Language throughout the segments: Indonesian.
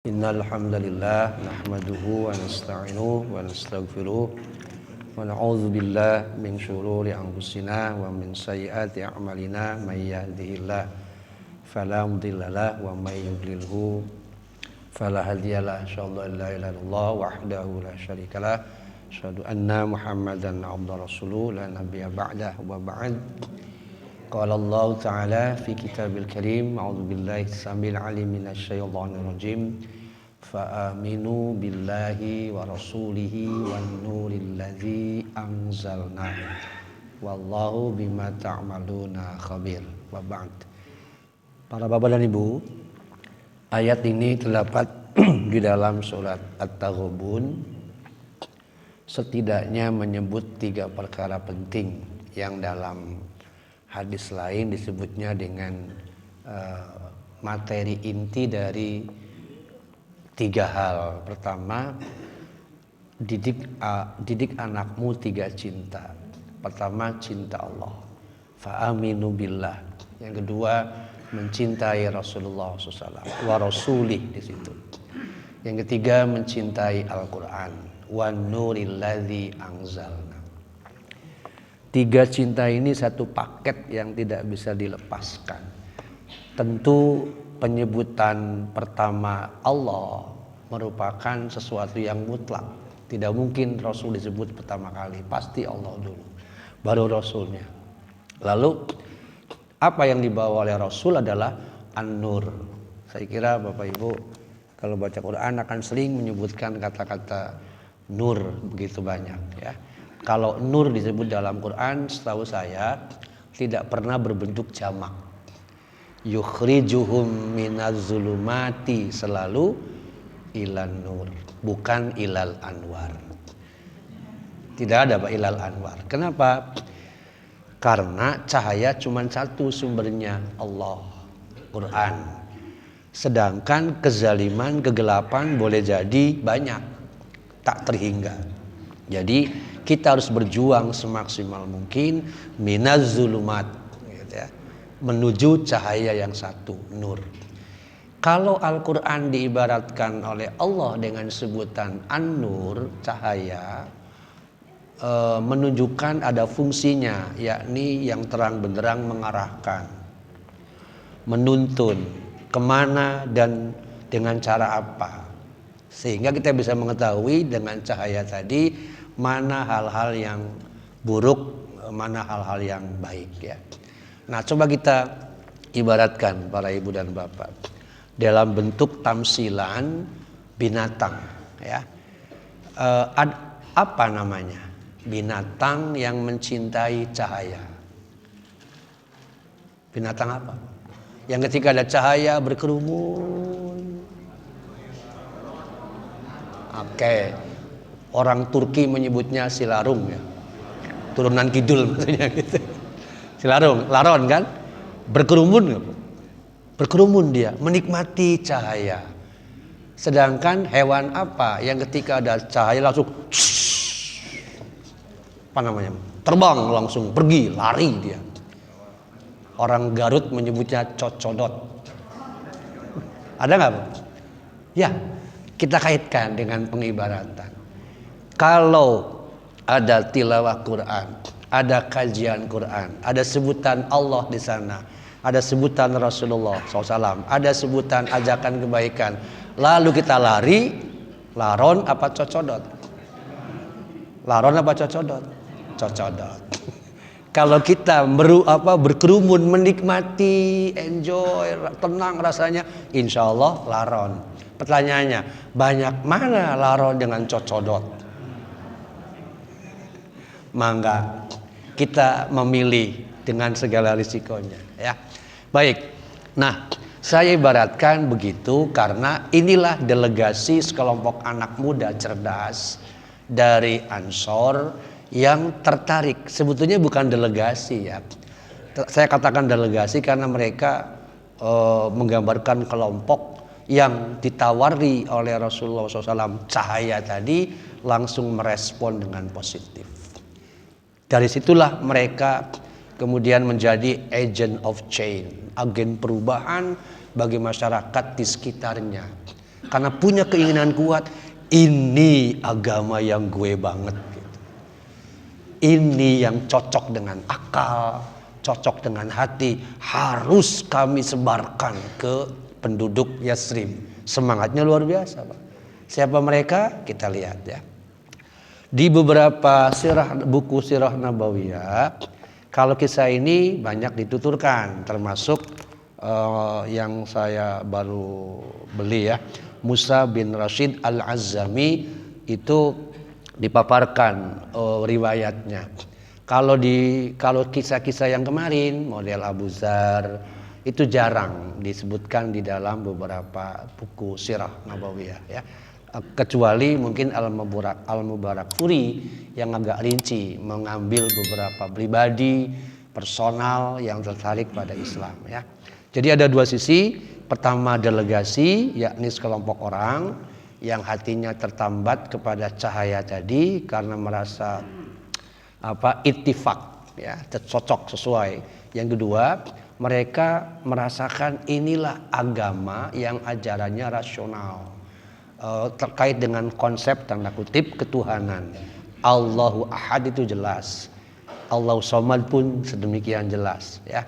Innal hamdalillah nahmaduhu wa nasta'inuhu wa nastaghfiruh wa na'udzu billahi min shururi anfusina wa min sayyiati a'malina may yahdihillahu fala mudhillalah wa may yudlilhu fala hadiyalah. Asyhadu an la ilaha illallah wahdahu la syarikalah asyhadu anna muhammadan abduhu rasuluh la nabiyya ba'dahu wa ba'd. Qala Allah Ta'ala fi kitabil karim a'udzu billahi samil alim minasy syaithanir rajim fa aminu billahi wa rasulihi wan nuril ladzi anzalna wallahu bima ta'maluna khabir. Wa ba'd. Para bapak dan ibu, ayat ini terdapat di dalam surat At-Taghabun, setidaknya menyebut 3 perkara penting yang dalam hadis lain disebutnya dengan materi inti dari 3 hal. Pertama, didik anakmu 3 cinta. Pertama, cinta Allah, fa'aminu billah. Yang kedua, mencintai Rasulullah SAW, wa rasulih di situ. Yang ketiga, mencintai Al-Quran, wan nuril ladzi anzalna. 3 cinta ini satu paket yang tidak bisa dilepaskan. Tentu penyebutan pertama Allah merupakan sesuatu yang mutlak. Tidak mungkin Rasul disebut pertama kali, pasti Allah dulu, baru Rasulnya. Lalu apa yang dibawa oleh Rasul adalah An-Nur. Saya kira Bapak Ibu kalau baca Quran akan sering menyebutkan kata-kata nur begitu banyak ya. Kalau nur disebut dalam Quran, setahu saya tidak pernah berbentuk jamak. Yukhrijuhum minaz zulumati, selalu ilan nur, bukan ilal anwar. Tidak ada Pak ilal anwar. Kenapa? Karena cahaya cuma satu sumbernya, Allah, Quran. Sedangkan kezaliman, kegelapan boleh jadi banyak, tak terhingga. Jadi kita harus berjuang semaksimal mungkin minaz zulumat, gitu ya, menuju cahaya yang satu, nur. Kalau Al-Quran diibaratkan oleh Allah dengan sebutan An-Nur, cahaya, menunjukkan ada fungsinya, yakni yang terang benderang mengarahkan, menuntun kemana dan dengan cara apa, sehingga kita bisa mengetahui dengan cahaya tadi mana hal-hal yang buruk, mana hal-hal yang baik ya. Nah, coba kita ibaratkan para ibu dan bapak dalam bentuk tamsilan binatang ya. Apa namanya? Binatang yang mencintai cahaya. Binatang apa? Yang ketika ada cahaya berkerumun. Oke. Orang Turki menyebutnya silarung ya. Turunan kidul maksudnya gitu. Silarung, laron kan? Berkerumun. Berkerumun dia, menikmati cahaya. Sedangkan hewan apa yang ketika ada cahaya langsung apa namanya? Terbang langsung, pergi, lari dia. Orang Garut menyebutnya cocodot. Ada nggak, Pak? Ya, kita kaitkan dengan pengibaratan. Kalau ada tilawah Quran, ada kajian Quran, ada sebutan Allah di sana, ada sebutan Rasulullah SAW, ada sebutan ajakan kebaikan, lalu kita lari, laron apa cocodot? Laron apa cocodot? Cocodot. Kalau kita berkerumun, menikmati, enjoy, tenang rasanya, insya Allah laron. Pertanyaannya, banyak mana laron dengan cocodot? Mangga kita memilih dengan segala risikonya ya. Baik. Nah, saya ibaratkan begitu karena inilah delegasi sekelompok anak muda cerdas dari Ansor yang tertarik. Sebetulnya bukan delegasi ya. Saya katakan delegasi karena mereka menggambarkan kelompok yang ditawari oleh Rasulullah SAW cahaya tadi, langsung merespon dengan positif. Dari situlah mereka kemudian menjadi agent of change, agen perubahan bagi masyarakat di sekitarnya. karena punya keinginan kuat, ini agama yang gue banget gitu. Ini yang cocok dengan akal, cocok dengan hati, harus kami sebarkan ke penduduk Yathrib. Semangatnya luar biasa, Pak. Siapa mereka? Kita lihat ya. Di beberapa buku sirah Nabawiyah, kalau kisah ini banyak dituturkan, termasuk yang saya baru beli ya, Musa bin Rashid Al-Azzami itu dipaparkan riwayatnya. Kalau kisah-kisah yang kemarin model Abu Dzar itu jarang disebutkan di dalam beberapa buku sirah Nabawiyah ya. Kecuali mungkin Al-Mubarakfuri yang agak rinci mengambil beberapa pribadi personal yang tertarik pada Islam ya. Jadi ada dua sisi. Pertama delegasi, yakni sekelompok orang yang hatinya tertambat kepada cahaya tadi karena merasa ittifaq ya, cocok sesuai. Yang kedua, mereka merasakan inilah agama yang ajarannya rasional, terkait dengan konsep tanda kutip ketuhanan. Allahu Ahad itu jelas, Allahu Somad pun sedemikian jelas ya.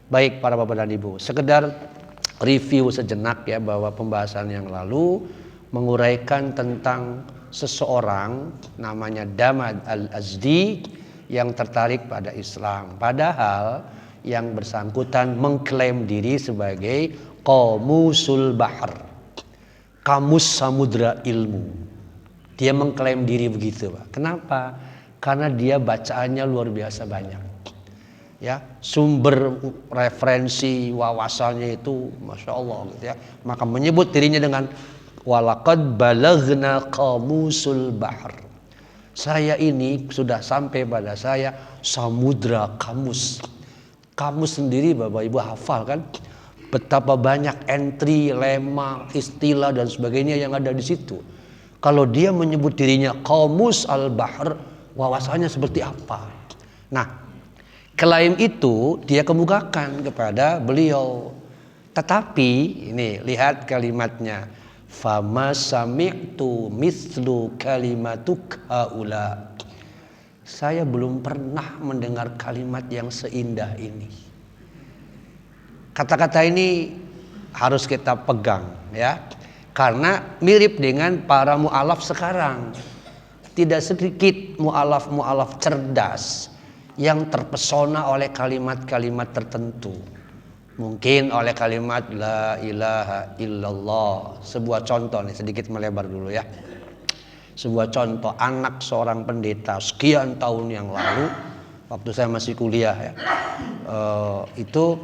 Baik para bapak dan ibu, sekedar review sejenak ya, bahwa pembahasan yang lalu menguraikan tentang seseorang namanya Damad Al-Azdi yang tertarik pada Islam, padahal yang bersangkutan mengklaim diri sebagai Qamusul Bahr, kamus samudra ilmu. Dia mengklaim diri begitu, Pak. Kenapa? Karena dia bacaannya luar biasa banyak ya, sumber referensi wawasannya itu Masya Allah gitu ya. Maka menyebut dirinya dengan walaqad balaghna qamusul bahr, saya ini sudah sampai pada saya samudra kamus. Kamus sendiri Bapak Ibu hafal kan betapa banyak entry, lema, istilah dan sebagainya yang ada di situ. Kalau dia menyebut dirinya qamus al-bahr, wawasannya seperti apa? Nah, klaim itu dia kemukakan kepada beliau. Tetapi ini lihat kalimatnya, fama sami'tu mislu kalimatuk haula. Saya belum pernah mendengar kalimat yang seindah ini. Kata-kata ini harus kita pegang ya, karena mirip dengan para mu'alaf sekarang. Tidak sedikit mu'alaf cerdas yang terpesona oleh kalimat-kalimat tertentu. Mungkin oleh kalimat la ilaha illallah. Sebuah contoh nih, sedikit melebar dulu ya. Sebuah contoh, anak seorang pendeta sekian tahun yang lalu, waktu saya masih kuliah ya, itu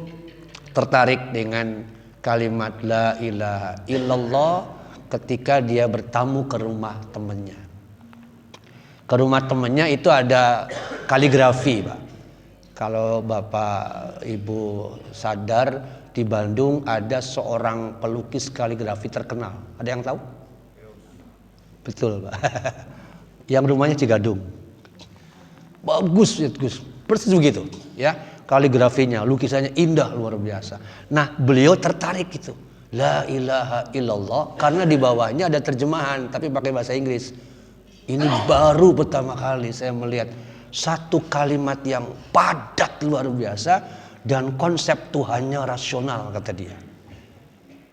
tertarik dengan kalimat la ilaha illallah ketika dia bertamu ke rumah temannya. Ke rumah temannya itu ada kaligrafi, Pak. Kalau Bapak Ibu sadar, di Bandung ada seorang pelukis kaligrafi terkenal. Ada yang tahu? Betul, Pak. Yang rumahnya Cigadung. Bagus, Gus. Persis begitu, ya. Kaligrafinya, lukisannya indah luar biasa. Nah, beliau tertarik itu. La ilaha illallah karena di bawahnya ada terjemahan tapi pakai bahasa Inggris. Ini baru pertama kali saya melihat satu kalimat yang padat luar biasa dan konsep Tuhannya rasional, kata dia.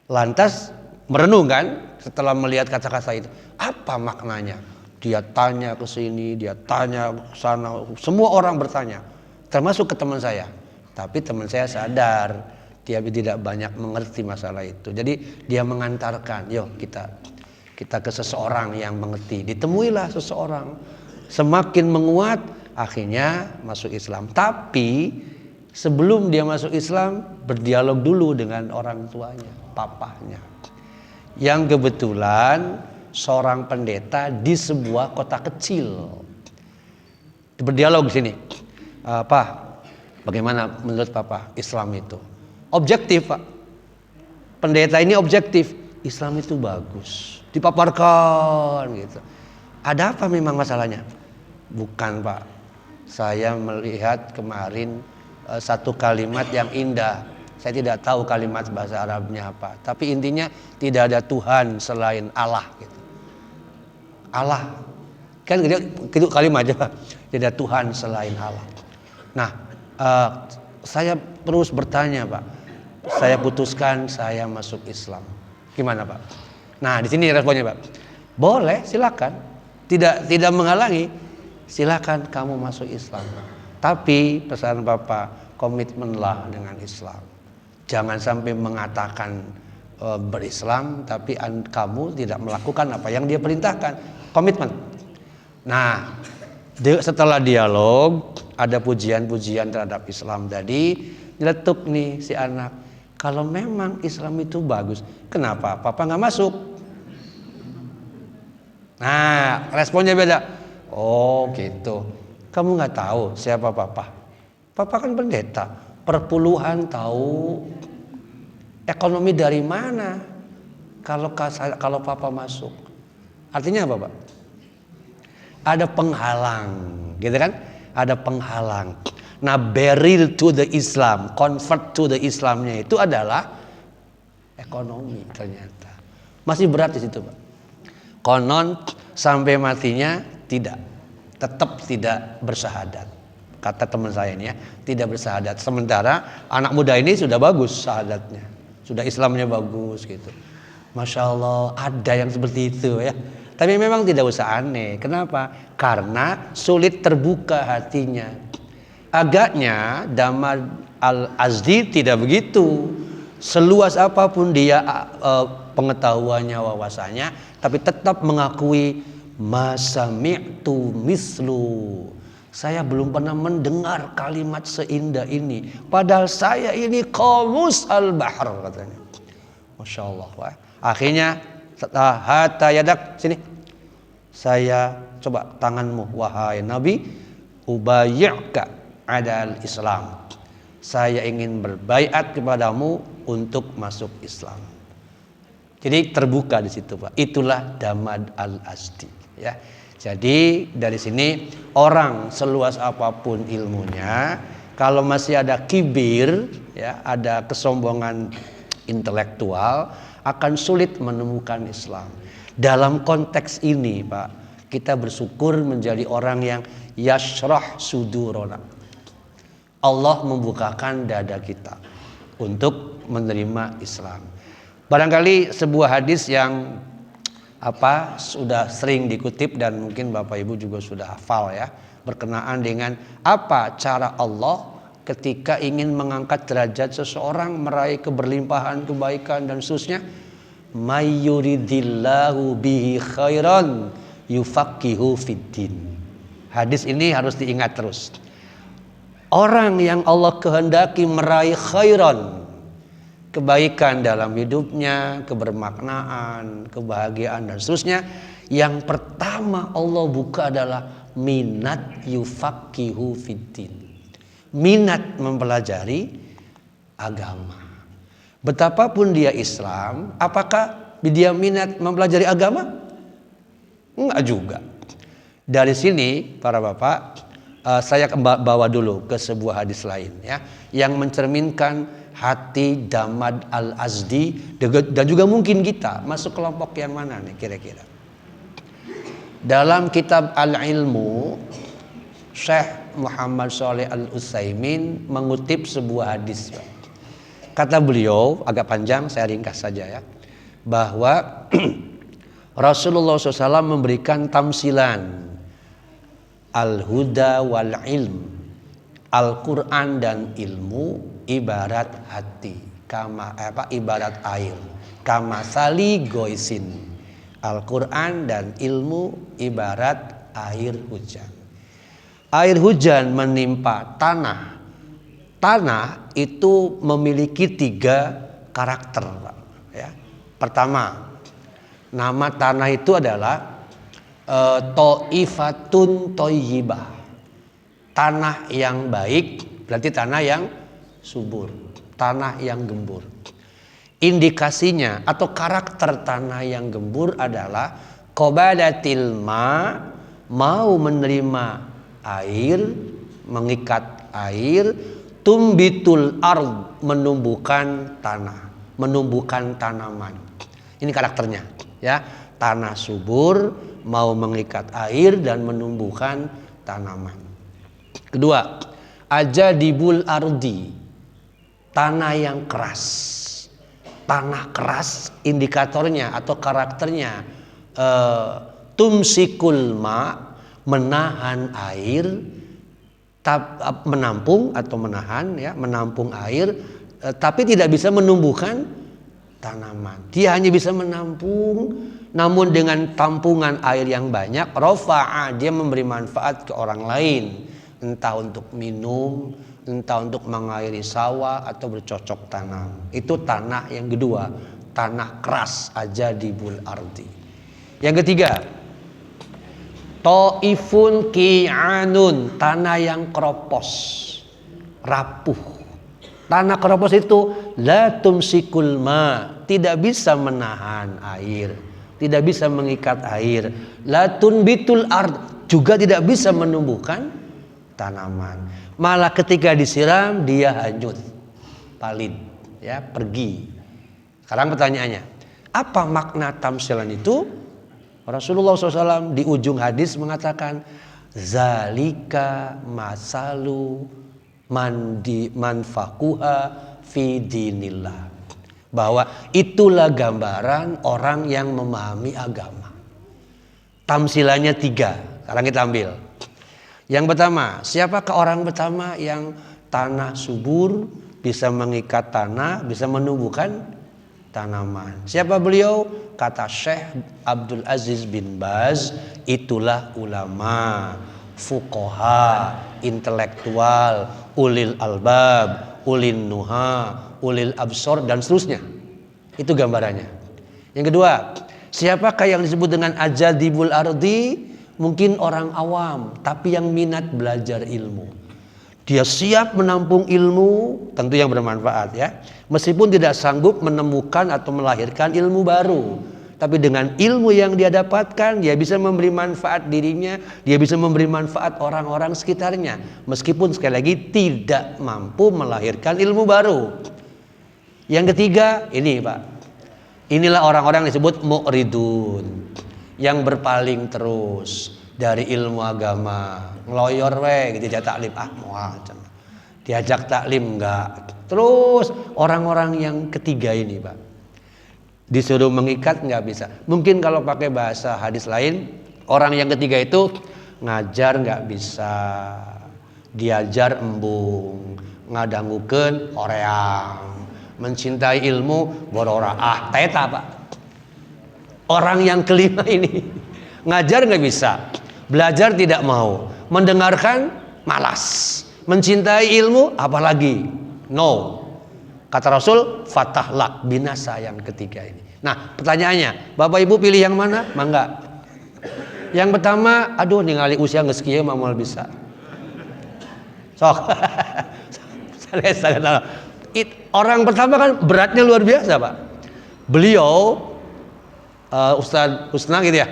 Lantas merenung kan setelah melihat kata-kata itu, apa maknanya? Dia tanya ke sini, dia tanya ke sana, semua orang bertanya, termasuk ke teman saya. Tapi teman saya sadar dia tidak banyak mengerti masalah itu. Jadi dia mengantarkan, yuk kita ke seseorang yang mengerti. Ditemuilah seseorang, semakin menguat, akhirnya masuk Islam. Tapi sebelum dia masuk Islam, berdialog dulu dengan orang tuanya, papahnya, yang kebetulan seorang pendeta di sebuah kota kecil. Berdialog di sini, Pak, bagaimana menurut Papa Islam itu? Objektif, Pak. Pendeta ini objektif, Islam itu bagus, dipaparkan gitu. Ada apa memang masalahnya? Bukan, Pak. Saya melihat kemarin satu kalimat yang indah. Saya tidak tahu kalimat bahasa Arabnya apa. Tapi intinya tidak ada Tuhan selain Allah. Gitu. Allah. Kan itu kalimat aja. Tidak ada Tuhan selain Allah. Nah, saya terus bertanya Pak. Saya putuskan saya masuk Islam. Gimana Pak? Nah di sini responnya Pak. Boleh, silakan. Tidak menghalangi. Silakan kamu masuk Islam. Tapi pesan Bapak, komitmenlah dengan Islam. Jangan sampai mengatakan berislam tapi kamu tidak melakukan apa yang dia perintahkan. Komitmen. Nah, setelah dialog ada pujian-pujian terhadap Islam tadi, nyeletuk nih si anak. Kalau memang Islam itu bagus, kenapa Papa nggak masuk? Nah, responnya beda. Oh gitu. Kamu nggak tahu siapa Papa? Papa kan pendeta. Perpuluhan tahu. Ekonomi dari mana? Kalau Papa masuk, artinya apa Pak? Ada penghalang, gitu kan? Ada penghalang. Nah, barrier to the Islam, convert to the Islamnya itu adalah ekonomi ternyata. Masih berat di situ Pak. Konon sampai matinya tetap tidak bersyahadat. Kata teman saya ini ya, tidak bersyahadat. Sementara anak muda ini sudah bagus syahadatnya, sudah Islamnya bagus gitu. Masya Allah, ada yang seperti itu ya. Tapi memang tidak usah aneh. Kenapa? Karena sulit terbuka hatinya. Agaknya Damad Al-Azdi tidak begitu. Seluas apapun dia pengetahuannya, wawasannya, tapi tetap mengakui masami'tu mislu. Saya belum pernah mendengar kalimat seindah ini. Padahal saya ini qamus al-bahr katanya. Masya Allah. Wah. Akhirnya hatta yadak sini. Saya coba tanganmu wahai Nabi, ubayyuka adal Islam. Saya ingin berbaiat kepadamu untuk masuk Islam. Jadi terbuka di situ Pak. Itulah Damad Al-Azdi ya. Jadi dari sini orang seluas apapun ilmunya, kalau masih ada kibir ya, ada kesombongan intelektual, akan sulit menemukan Islam. Dalam konteks ini Pak, kita bersyukur menjadi orang yang yashrah sudurona. Allah membukakan dada kita untuk menerima Islam. Barangkali sebuah hadis yang sudah sering dikutip dan mungkin Bapak Ibu juga sudah hafal ya, berkenaan dengan apa cara Allah ketika ingin mengangkat derajat seseorang, meraih keberlimpahan kebaikan dan seterusnya. Mayyuridillahu bihi khairan yufaqihu fiddin. Hadis ini harus diingat terus. Orang yang Allah kehendaki meraih khairan, kebaikan dalam hidupnya, kebermaknaan, kebahagiaan dan seterusnya, yang pertama Allah buka adalah minat yufaqihu fiddin. Minat mempelajari agama. Betapapun dia Islam, apakah dia minat mempelajari agama? Enggak juga. Dari sini para bapak, saya bawa dulu ke sebuah hadis lain ya, yang mencerminkan hati Damad Al-Azdi dan juga mungkin kita masuk kelompok yang mana nih kira-kira. Dalam kitab Al-Ilmu, Syekh Muhammad Shalih Al-Utsaimin mengutip sebuah hadis. Kata beliau, agak panjang, saya ringkas saja ya, bahwa Rasulullah SAW memberikan tamsilan al-huda wal ilm, Al-Quran dan ilmu ibarat hati, ibarat air, kama sali goisin. Al-Quran dan ilmu ibarat air hujan. Air hujan menimpa tanah. Tanah itu memiliki 3 karakter, Pak. Ya. Pertama, nama tanah itu adalah to'ifatun toyibah. Tanah yang baik berarti tanah yang subur, tanah yang gembur. Indikasinya atau karakter tanah yang gembur adalah qobadatil ma, mau menerima air, mengikat air, tumbitul ard, menumbuhkan tanah, menumbuhkan tanaman. Ini karakternya, ya. Tanah subur, mau mengikat air dan menumbuhkan tanaman. Kedua, ajadibul ardi, tanah yang keras. Tanah keras indikatornya atau karakternya tumsikul ma, menahan air, menampung atau menahan, ya, menampung air, tapi tidak bisa menumbuhkan tanaman. Dia hanya bisa menampung, namun dengan tampungan air yang banyak, rafa'a, dia memberi manfaat ke orang lain, entah untuk minum, entah untuk mengairi sawah atau bercocok tanam. Itu tanah yang kedua, tanah keras, ajadibul ardi. Yang ketiga, taifun ki'anun, tanah yang keropos, rapuh. Tanah keropos itu la tumsikul ma, tidak bisa menahan air, tidak bisa mengikat air. La tunbitul ard, juga tidak bisa menumbuhkan tanaman. Malah ketika disiram dia hanyut, palid, ya, pergi. Sekarang pertanyaannya, apa makna tamsilan itu? Rasulullah SAW di ujung hadis mengatakan, zalika masalu manfakuha fi dinillah, bahwa itulah gambaran orang yang memahami agama. Tamsilannya 3. Sekarang kita ambil. Yang pertama, siapakah orang pertama yang tanah subur, bisa mengikat tanah, bisa menumbuhkan tanaman? Siapa beliau? Kata Syekh Abdul Aziz bin Baz, itulah ulama, fuqaha, intelektual, ulil albab, ulin nuha, ulil absor, dan seterusnya. Itu gambarannya. Yang kedua, siapakah yang disebut dengan ajadibul ardi? Mungkin orang awam, tapi yang minat belajar ilmu. Dia siap menampung ilmu, tentu yang bermanfaat, ya. Meskipun tidak sanggup menemukan atau melahirkan ilmu baru, tapi dengan ilmu yang dia dapatkan, dia bisa memberi manfaat dirinya, dia bisa memberi manfaat orang-orang sekitarnya, meskipun sekali lagi tidak mampu melahirkan ilmu baru. Yang ketiga, ini Pak, inilah orang-orang yang disebut mu'ridun, yang berpaling terus dari ilmu agama, ngeloyor we gitu, diajak taklim, diajak taklim enggak. Terus orang-orang yang ketiga ini Pak, disuruh mengikat nggak bisa. Mungkin kalau pakai bahasa hadis lain, orang yang ketiga itu ngajar nggak bisa, diajar embung, ngadangukeun horeang, mencintai ilmu borora. Teta Pak. Orang yang kelima ini ngajar nggak bisa, belajar tidak mau, mendengarkan malas, mencintai ilmu apalagi no. Kata Rasul, fatahlak, binasa yang ketiga ini. Nah pertanyaannya, Bapak Ibu pilih yang mana? Mangga. Yang pertama, aduh ningali usia geus kieu mah moal bisa. Sok. Orang pertama kan beratnya luar biasa Pak. Beliau Ustadz Husna gitu ya,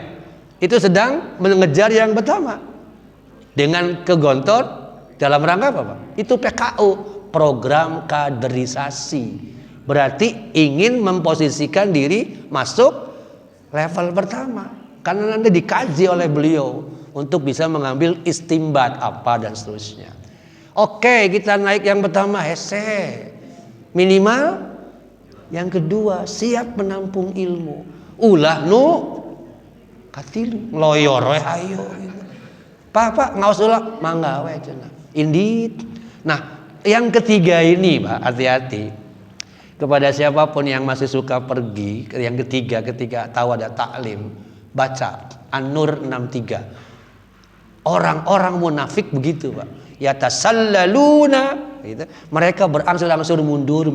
itu sedang mengejar yang pertama dengan kegontor dalam rangka apa Pak? Itu PKU, program kaderisasi. Berarti ingin memposisikan diri masuk level pertama, karena nanti dikaji oleh beliau untuk bisa mengambil istimbat apa dan seterusnya. Oke, kita naik yang pertama, hese, minimal yang kedua siap menampung ilmu. Ulah nu katilu loyor we ayo gitu. Pak ngaos ulah mangga we cenah. Indit. Nah, yang ketiga ini Pak, hati-hati kepada siapapun yang masih suka pergi. Yang ketiga, ketika tahu ada taklim, baca An-Nur 63. Orang-orang munafik begitu Pak, yatasallaluna gitu. Mereka berangsur-angsur mundur,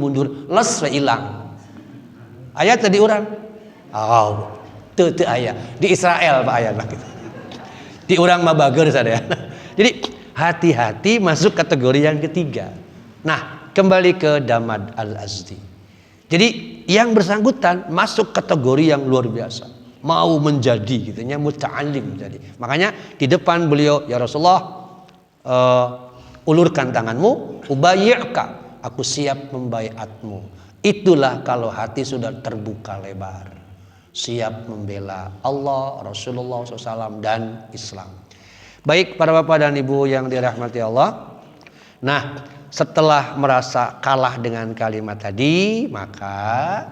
les we ilang. Ayat tadi orang teu aya di Israel Pak ayat gitu. Di urang mah bager sadaya. Jadi hati-hati masuk kategori yang ketiga. Nah, kembali ke Damad Al-Azdi. Jadi yang bersangkutan masuk kategori yang luar biasa, mau menjadi gitunya muta'allim jadi. Makanya di depan beliau, ya Rasulullah, Ulurkan tanganmu, ubayyi'ka, aku siap membaiatmu. Itulah kalau hati sudah terbuka lebar, siap membela Allah, Rasulullah SAW dan Islam. Baik para bapak dan ibu yang dirahmati Allah. Nah, setelah merasa kalah dengan kalimat tadi, maka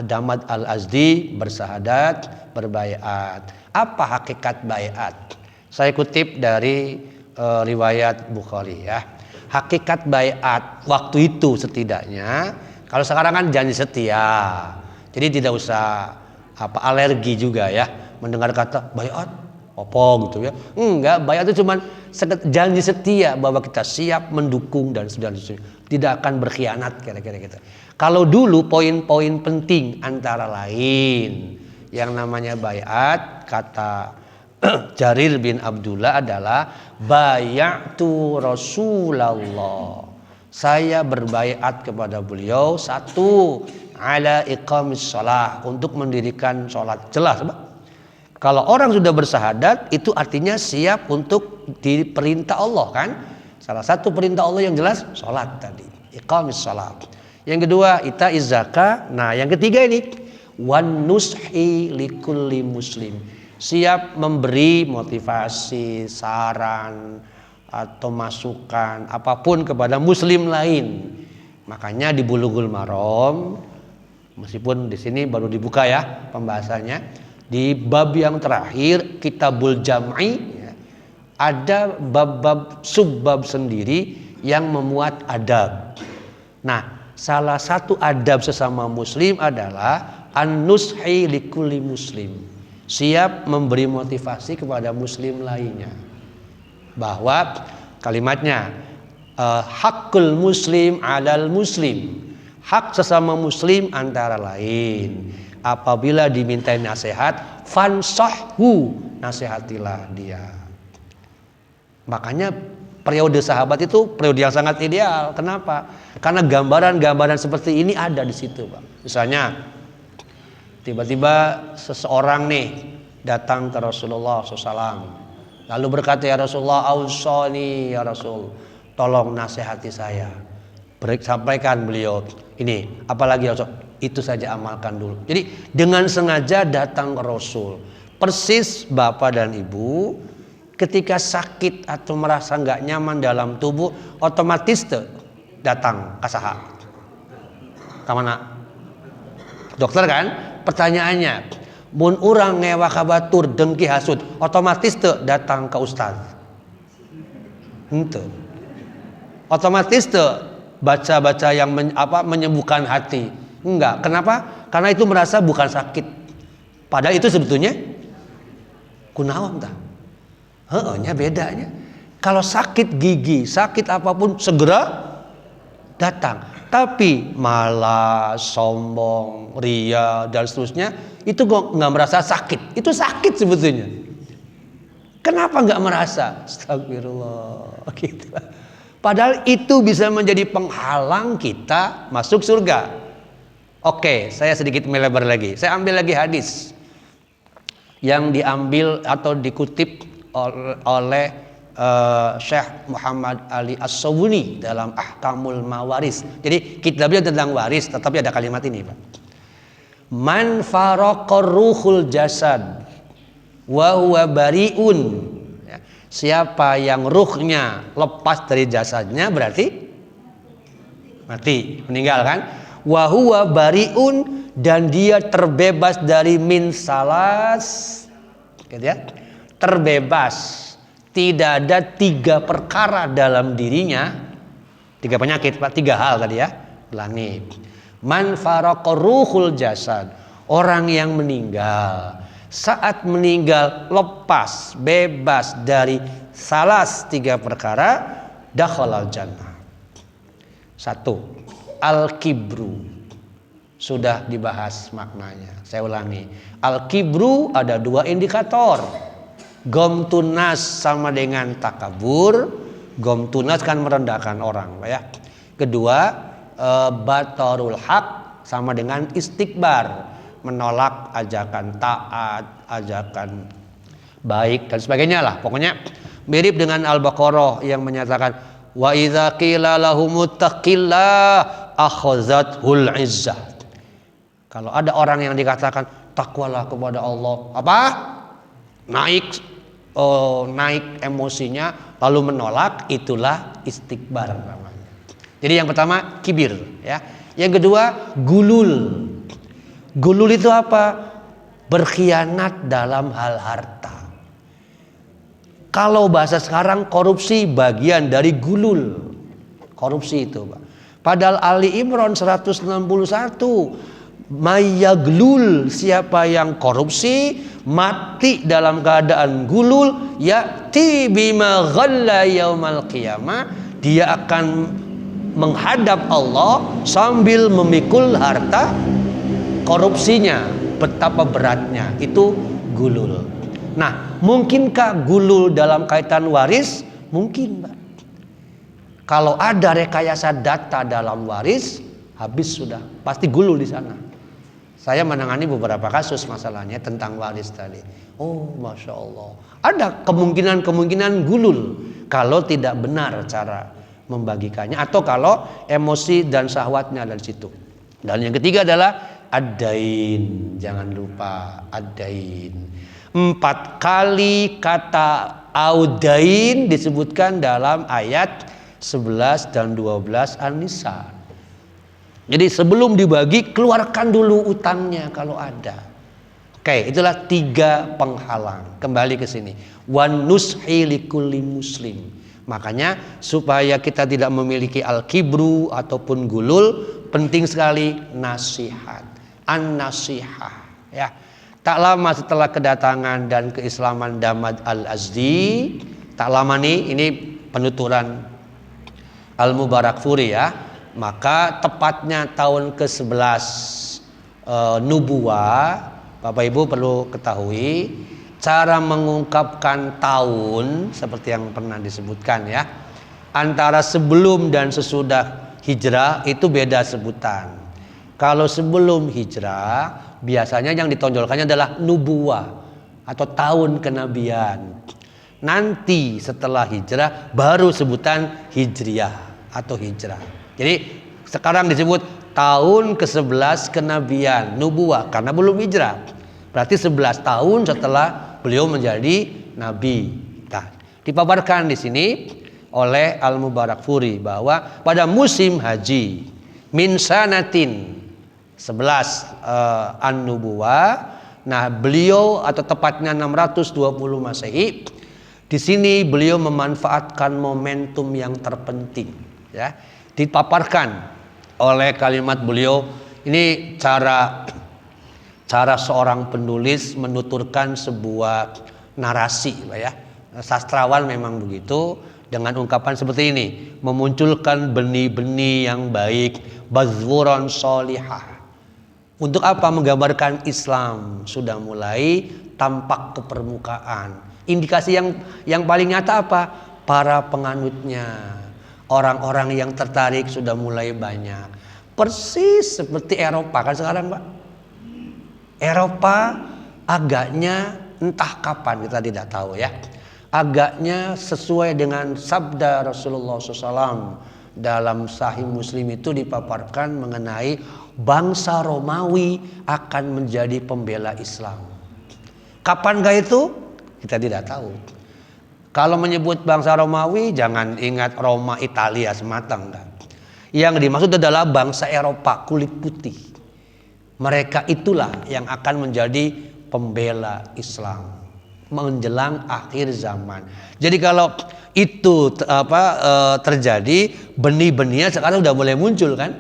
Damad Al-Azdi bersahadat, berbaiat. Apa hakikat baiat? Saya kutip dari riwayat Bukhari ya. Hakikat baiat waktu itu setidaknya, kalau sekarang kan janji setia. Jadi tidak usah alergi juga ya mendengar kata baiat apa gitu ya. Enggak, baiat itu cuma janji setia bahwa kita siap mendukung dan seterusnya. Tidak akan berkhianat kira-kira gitu. Kalau dulu poin-poin penting antara lain yang namanya baiat, kata Jarir bin Abdullah adalah bayatu Rasulullah. Saya berbaiat kepada beliau, satu, ala iqamis shalah, untuk mendirikan sholat. Jelas, Pak? Kalau orang sudah bersahadat, itu artinya siap untuk diperintah Allah kan? Salah satu perintah Allah yang jelas sholat tadi, iqamis shalah. Yang kedua, itaiz zakah. Nah, yang ketiga ini wan nushi likulli muslim, siap memberi motivasi, saran atau masukan apapun kepada muslim lain. Makanya di Bulughul Maram, meskipun di sini baru dibuka ya pembahasannya, di bab yang terakhir Kitabul Jam'i ya, ada bab-bab subbab sendiri yang memuat adab. Nah, salah satu adab sesama muslim adalah an-nushi likulli muslim, siap memberi motivasi kepada muslim lainnya, bahwa kalimatnya hakul muslim alal muslim, hak sesama muslim antara lain, apabila dimintai nasihat fansahhu, nasihatilah dia. Makanya periode sahabat itu periode yang sangat ideal. Kenapa? Karena gambaran-gambaran seperti ini ada di situ, Pak. Misalnya tiba-tiba seseorang nih datang ke Rasulullah SAW, lalu berkata, ya Rasulullah, ausoni ya Rasul, tolong nasihati saya. Sampaikan beliau, ini apalagi Rasul, itu saja amalkan dulu. Jadi dengan sengaja datang ke Rasul. Persis bapak dan ibu ketika sakit atau merasa nggak nyaman dalam tubuh, otomatis datang ke saha, kemana? Dokter kan? Pertanyaannya, mun urang ngewa kabatur dengki hasud, otomatis datang ke ustaz. Ente. Otomatis baca-baca yang menyembuhkan hati. Enggak. Kenapa? Karena itu merasa bukan sakit. Padahal itu sebetulnya kunaon tah. Heehnya bedanya. Kalau sakit gigi, sakit apapun segera datang. Tapi malas, sombong, ria dan seterusnya itu nggak merasa sakit. Itu sakit sebetulnya. Kenapa nggak merasa? Astagfirullah. Gitu. Padahal itu bisa menjadi penghalang kita masuk surga. Oke, saya sedikit melebar lagi. Saya ambil lagi hadis yang diambil atau dikutip oleh Syekh Muhammad Ali As-Sawuni dalam Ahkamul Mawaris. Jadi kitabnya tentang waris, tetapi ada kalimat ini, Pak. Man faraqar ruhul jasad wa huwa bariun. Ya, siapa yang ruhnya lepas dari jasadnya berarti mati, meninggal kan? Wa huwa bariun, dan dia terbebas dari min salas, gitu ya. Terbebas. Tidak ada 3 perkara dalam dirinya, 3 penyakit, Pak, 3 hal tadi ya. Ulangi. Man faraqar ruhul jasad, orang yang meninggal, saat meninggal lepas, bebas dari salas 3 perkara, dakhalal jannah. 1. Al-kibru. Sudah dibahas maknanya. Saya ulangi. Al-kibru ada 2 indikator. Gomtunas sama dengan takabur. Gomtunas kan merendahkan orang, ya. Kedua, batarul haq sama dengan istikbar, menolak ajakan taat, ajakan baik dan sebagainya lah. Pokoknya mirip dengan Al-Baqarah yang menyatakan Wa idza qila lahumuttaqillah akhazathul izzah. Kalau ada orang yang dikatakan takwalah kepada Allah, apa? Naik emosinya lalu menolak, itulah istikbar namanya. Jadi yang pertama kibir, ya. Yang kedua gulul. Gulul itu apa? Berkhianat dalam hal harta. Kalau bahasa sekarang korupsi bagian dari gulul. Korupsi itu, Pak. Padahal Ali Imran 161 mayaglul, siapa yang korupsi mati dalam keadaan gulul, ya'ti bima ghalla yaumal qiyamah, dia akan menghadap Allah sambil memikul harta korupsinya. Betapa beratnya itu gulul. Nah, mungkinkah gulul dalam kaitan waris? Mungkin, Pak. Kalau ada rekayasa data dalam waris, habis sudah, pasti gulul di sana. Saya menangani beberapa kasus masalahnya tentang waris tadi. Oh, Masya Allah. Ada kemungkinan gulul kalau tidak benar cara membagikannya, atau kalau emosi dan syahwatnya dari situ. Dan yang ketiga adalah ad-dain. Jangan lupa ad-dain. 4 kali kata audain disebutkan dalam ayat 11 dan 12 An-Nisa. Jadi sebelum dibagi, keluarkan dulu utangnya kalau ada. Oke, itulah 3 penghalang. Kembali ke sini. Wan nushi likulli muslim. Makanya supaya kita tidak memiliki al-kibru ataupun gulul, penting sekali nasihat. An-nasihah, ya. Tak lama setelah kedatangan dan keislaman Damad al-Azdi, tak lama nih, ini penuturan Al-Mubarakfuri, ya. Maka tepatnya tahun ke-11 nubuwah, Bapak Ibu perlu ketahui cara mengungkapkan tahun seperti yang pernah disebutkan, ya. Antara sebelum dan sesudah hijrah itu beda sebutan. Kalau sebelum hijrah biasanya yang ditonjolkannya adalah nubuwah atau tahun kenabian. Nanti setelah hijrah baru sebutan hijriyah atau hijrah. Jadi sekarang disebut tahun ke-11 kenabian, nubuwah, karena belum hijrah. Berarti 11 tahun setelah beliau menjadi nabi. Nah, dipaparkan di sini oleh Al-Mubarakfuri bahwa pada musim haji min sanatin 11 an-nubuwah. Nah, beliau atau tepatnya 620 Masehi, di sini beliau memanfaatkan momentum yang terpenting, ya. Dipaparkan oleh kalimat beliau. Ini cara seorang penulis menuturkan sebuah narasi, ya. Sastrawan memang begitu, dengan ungkapan seperti ini, memunculkan benih-benih yang baik, bazwuran sholihah. Untuk apa? Menggambarkan Islam sudah mulai tampak ke permukaan. Indikasi yang paling nyata apa? Para penganutnya, orang-orang yang tertarik sudah mulai banyak. Persis seperti Eropa kan sekarang, Pak. Eropa agaknya entah kapan, kita tidak tahu, ya. Agaknya sesuai dengan sabda Rasulullah SAW dalam Sahih Muslim itu dipaparkan mengenai bangsa Romawi akan menjadi pembela Islam. Kapankah itu? Kita tidak tahu. Kalau menyebut bangsa Romawi, jangan ingat Roma Italia semata, enggak. Yang dimaksud adalah bangsa Eropa kulit putih. Mereka itulah yang akan menjadi pembela Islam menjelang akhir zaman. Jadi kalau itu terjadi, benih-benihnya sekarang sudah mulai muncul, kan?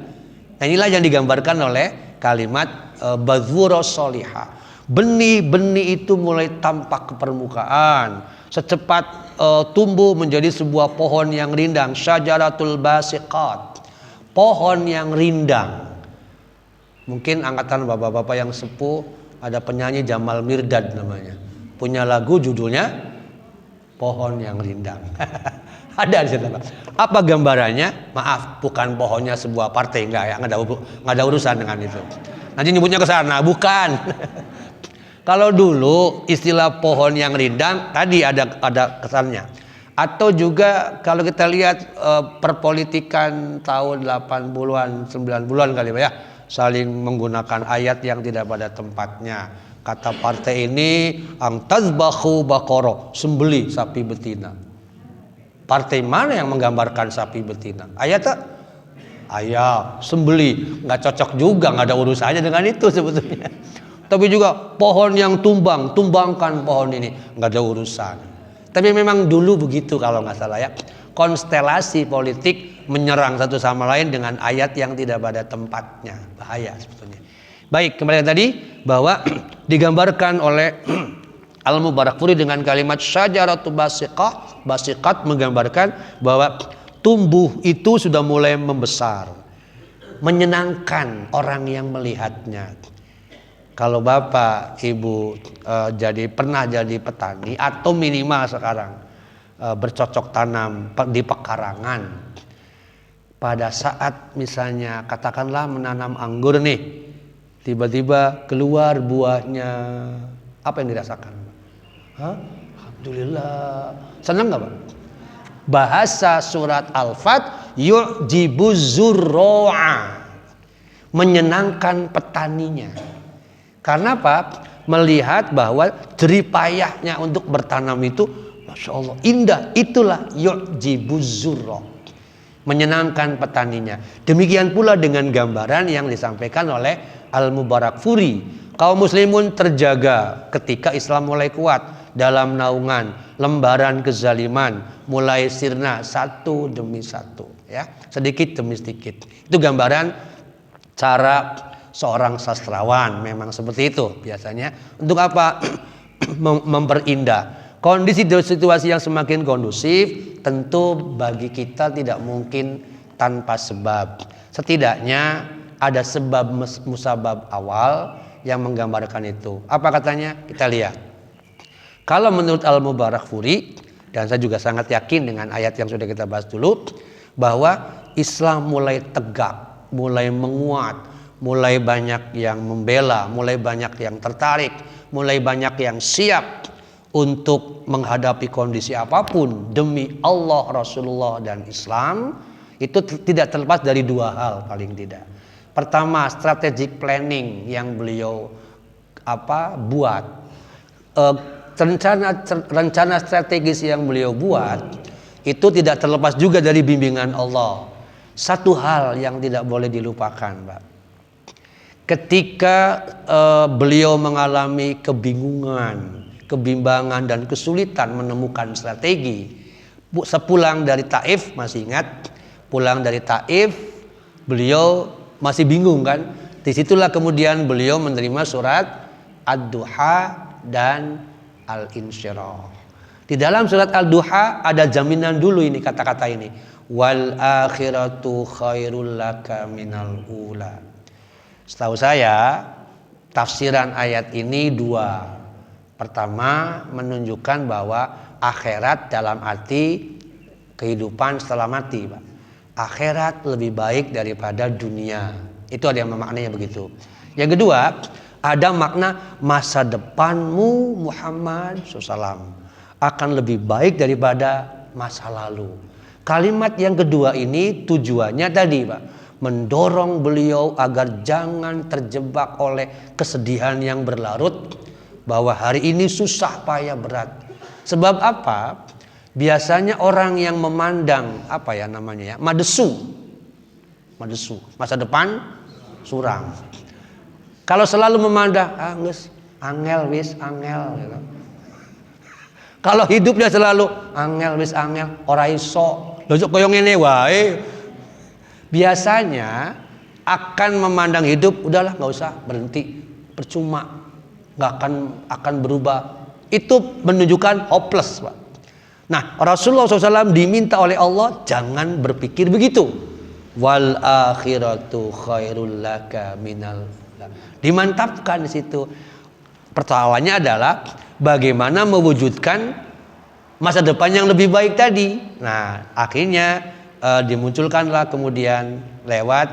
Nah, inilah yang digambarkan oleh kalimat bazwuros solihah. Benih-benih itu mulai tampak ke permukaan, secepat tumbuh menjadi sebuah pohon yang rindang, syajaratul basiqat, pohon yang rindang. Mungkin angkatan bapak-bapak yang sepuh, ada penyanyi Jamal Mirdad namanya, punya lagu judulnya Pohon yang Rindang. Ada di situ. Apa gambarannya? Maaf, bukan pohonnya sebuah partai, enggak ya, enggak ada urusan dengan itu. Nanti nyebutnya ke sana, bukan. Kalau dulu istilah pohon yang rindang tadi ada kesannya. Atau juga kalau kita lihat perpolitikan tahun 80-an, 90-an kali ya, saling menggunakan ayat yang tidak pada tempatnya. Kata partai ini, angtazbahu baqarah, sembeli sapi betina. Partai mana yang menggambarkan sapi betina? Ayat tak? Ayat, sembeli, nggak cocok juga, nggak ada urusannya dengan itu sebetulnya. Tapi juga pohon yang tumbang, tumbangkan pohon ini, nggak ada urusan. Tapi memang dulu begitu kalau nggak salah ya. Konstelasi politik menyerang satu sama lain dengan ayat yang tidak pada tempatnya. Bahaya sebetulnya. Baik, kembali tadi bahwa digambarkan oleh Al-Mubarakfuri dengan kalimat syajaratu basiqah, basiqat menggambarkan bahwa tumbuh itu sudah mulai membesar, menyenangkan orang yang melihatnya. Kalau bapak ibu pernah jadi petani atau minimal sekarang bercocok tanam di pekarangan, pada saat misalnya katakanlah menanam anggur nih, tiba-tiba keluar buahnya, apa yang dirasakan? Hah? Alhamdulillah, senang nggak pak? Bahasa surat Al-Fat, yu'jibuz zurra'a, menyenangkan petaninya. Karena apa? Melihat bahwa jeripayahnya untuk bertanam itu, masya Allah, indah. Itulah yu'jibuz zurra', menyenangkan petaninya. Demikian pula dengan gambaran yang disampaikan oleh Al-Mubarakfuri. Kaum muslimun terjaga ketika Islam mulai kuat dalam naungan lembaran kezaliman, mulai sirna satu demi satu, ya, sedikit demi sedikit. Itu gambaran cara seorang sastrawan, memang seperti itu biasanya. Untuk apa? Memperindah kondisi situasi yang semakin kondusif. Tentu bagi kita tidak mungkin tanpa sebab. Setidaknya ada sebab musabab awal yang menggambarkan itu. Apa katanya? Kita lihat. Kalau menurut Al-Mubarakfuri, dan saya juga sangat yakin dengan ayat yang sudah kita bahas dulu, bahwa Islam mulai tegak, mulai menguat, mulai banyak yang membela, mulai banyak yang tertarik, mulai banyak yang siap untuk menghadapi kondisi apapun demi Allah, Rasulullah, dan Islam. Itu tidak terlepas dari dua hal paling tidak. Pertama, strategic planning yang beliau buat, rencana strategis yang beliau buat itu tidak terlepas juga dari bimbingan Allah. Satu hal yang tidak boleh dilupakan, Pak. Ketika beliau mengalami kebingungan, kebimbangan dan kesulitan menemukan strategi, sepulang dari Taif, masih ingat, pulang dari Taif, beliau masih bingung kan? Disitulah kemudian beliau menerima surat Ad-Duha dan Al-Insyirah. Di dalam surat Al-Duha ada jaminan dulu ini, kata-kata ini, wal akhiratu khairul laka minal ula. Setahu saya tafsiran ayat ini dua. Pertama, menunjukkan bahwa akhirat dalam arti kehidupan setelah mati, Pak. Akhirat lebih baik daripada dunia. Itu ada yang memaknanya begitu. Yang kedua, ada makna masa depanmu Muhammad SAW akan lebih baik daripada masa lalu. Kalimat yang kedua ini tujuannya tadi, Pak, mendorong beliau agar jangan terjebak oleh kesedihan yang berlarut, bahwa hari ini susah payah berat. Sebab apa? Biasanya orang yang memandang madesu, masa depan suram. Kalau selalu memandang angel gitu. Kalau hidupnya selalu angel ora iso, lho koyo ngene wae. Biasanya akan memandang hidup, udahlah nggak usah, berhenti, percuma, nggak akan berubah. Itu menunjukkan hopeless, Pak. Nah, Rasulullah SAW diminta oleh Allah jangan berpikir begitu. Wal akhiratu khairul laka minal. Dimantapkan di situ. Pertawaannya adalah bagaimana mewujudkan masa depan yang lebih baik tadi. Nah, akhirnya dimunculkanlah kemudian lewat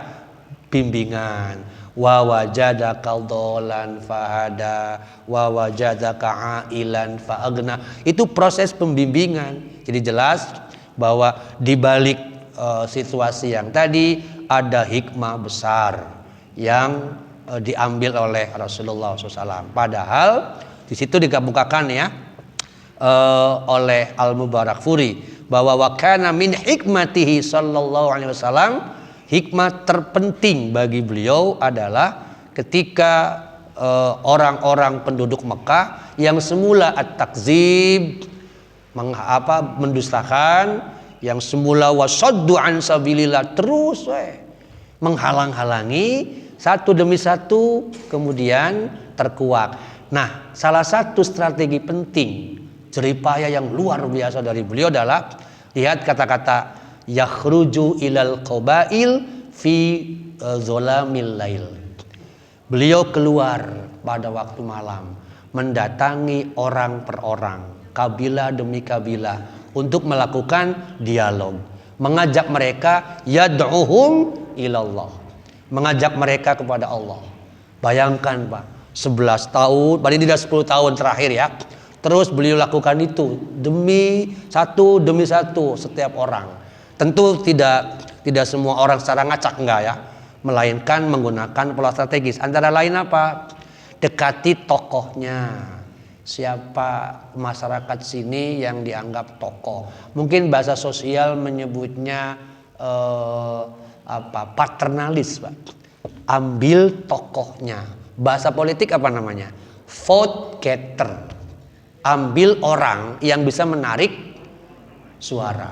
bimbingan. Wa wajadaka dhalan fahada wa wajadaka ailan faagna. Itu proses pembimbingan Jadi jelas bahwa di balik situasi yang tadi ada hikmah besar yang diambil oleh Rasulullah SAW. Padahal di situ dikemukakan ya oleh Al-Mubarakfuri bahwa wa kana min hikmatihi sallallahu alaihi wasallam, hikmah terpenting bagi beliau adalah ketika orang-orang penduduk Mekah yang semula at-takzib, mendustakan, yang semula wasaddu an sabilillah, terus menghalang-halangi satu demi satu, kemudian terkuak. Nah, salah satu strategi penting, jeripaya yang luar biasa dari beliau adalah, lihat kata-kata yakhruju ilal qabail fi zolamil lail. Beliau keluar pada waktu malam, mendatangi orang per orang, kabilah demi kabilah, untuk melakukan dialog, mengajak mereka yad'uhum ilallah, mengajak mereka kepada Allah. Bayangkan Pak, 11 tahun, paling tidak 10 tahun terakhir ya, terus beliau lakukan itu demi satu setiap orang. Tentu tidak semua orang secara ngacak, enggak ya, melainkan menggunakan pola strategis. Antara lain apa? Dekati tokohnya. Siapa masyarakat sini yang dianggap tokoh? Mungkin bahasa sosial menyebutnya paternalis, Pak. Ambil tokohnya. Bahasa politik apa namanya? Vote getter. Ambil orang yang bisa menarik suara.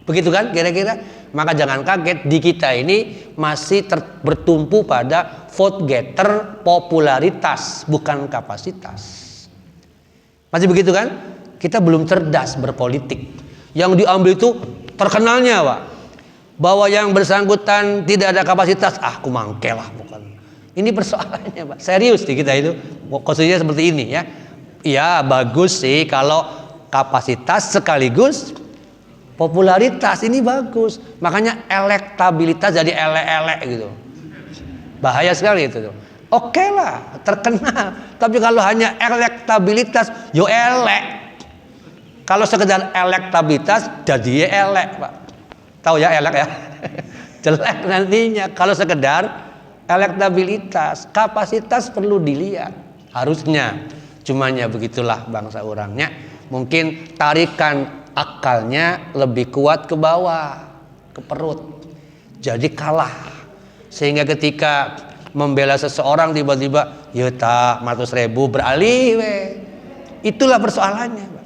Begitu kan kira-kira? Maka jangan kaget, di kita ini masih bertumpu pada vote getter, popularitas, bukan kapasitas. Masih begitu kan? Kita belum cerdas berpolitik. Yang diambil itu terkenalnya, Pak, bahwa yang bersangkutan tidak ada kapasitas. Aku mangkel lah, bukan. Ini persoalannya, Pak. Serius di kita itu. Khususnya seperti ini ya. Ya bagus sih kalau kapasitas sekaligus popularitas, ini bagus. Makanya elektabilitas jadi elek-elek gitu. Bahaya sekali itu tuh. Oke lah, terkenal. Tapi kalau hanya elektabilitas, yo elek. Kalau sekedar elektabilitas, jadi elek, Pak. Tahu ya elek ya? Jelek nantinya. Kalau sekedar elektabilitas, kapasitas perlu dilihat. Harusnya. Cumanya begitulah bangsa orangnya. Mungkin tarikan akalnya lebih kuat ke bawah, ke perut. Jadi kalah. Sehingga ketika membela seseorang tiba-tiba yuta 100.000 beralih itulah persoalannya, Pak.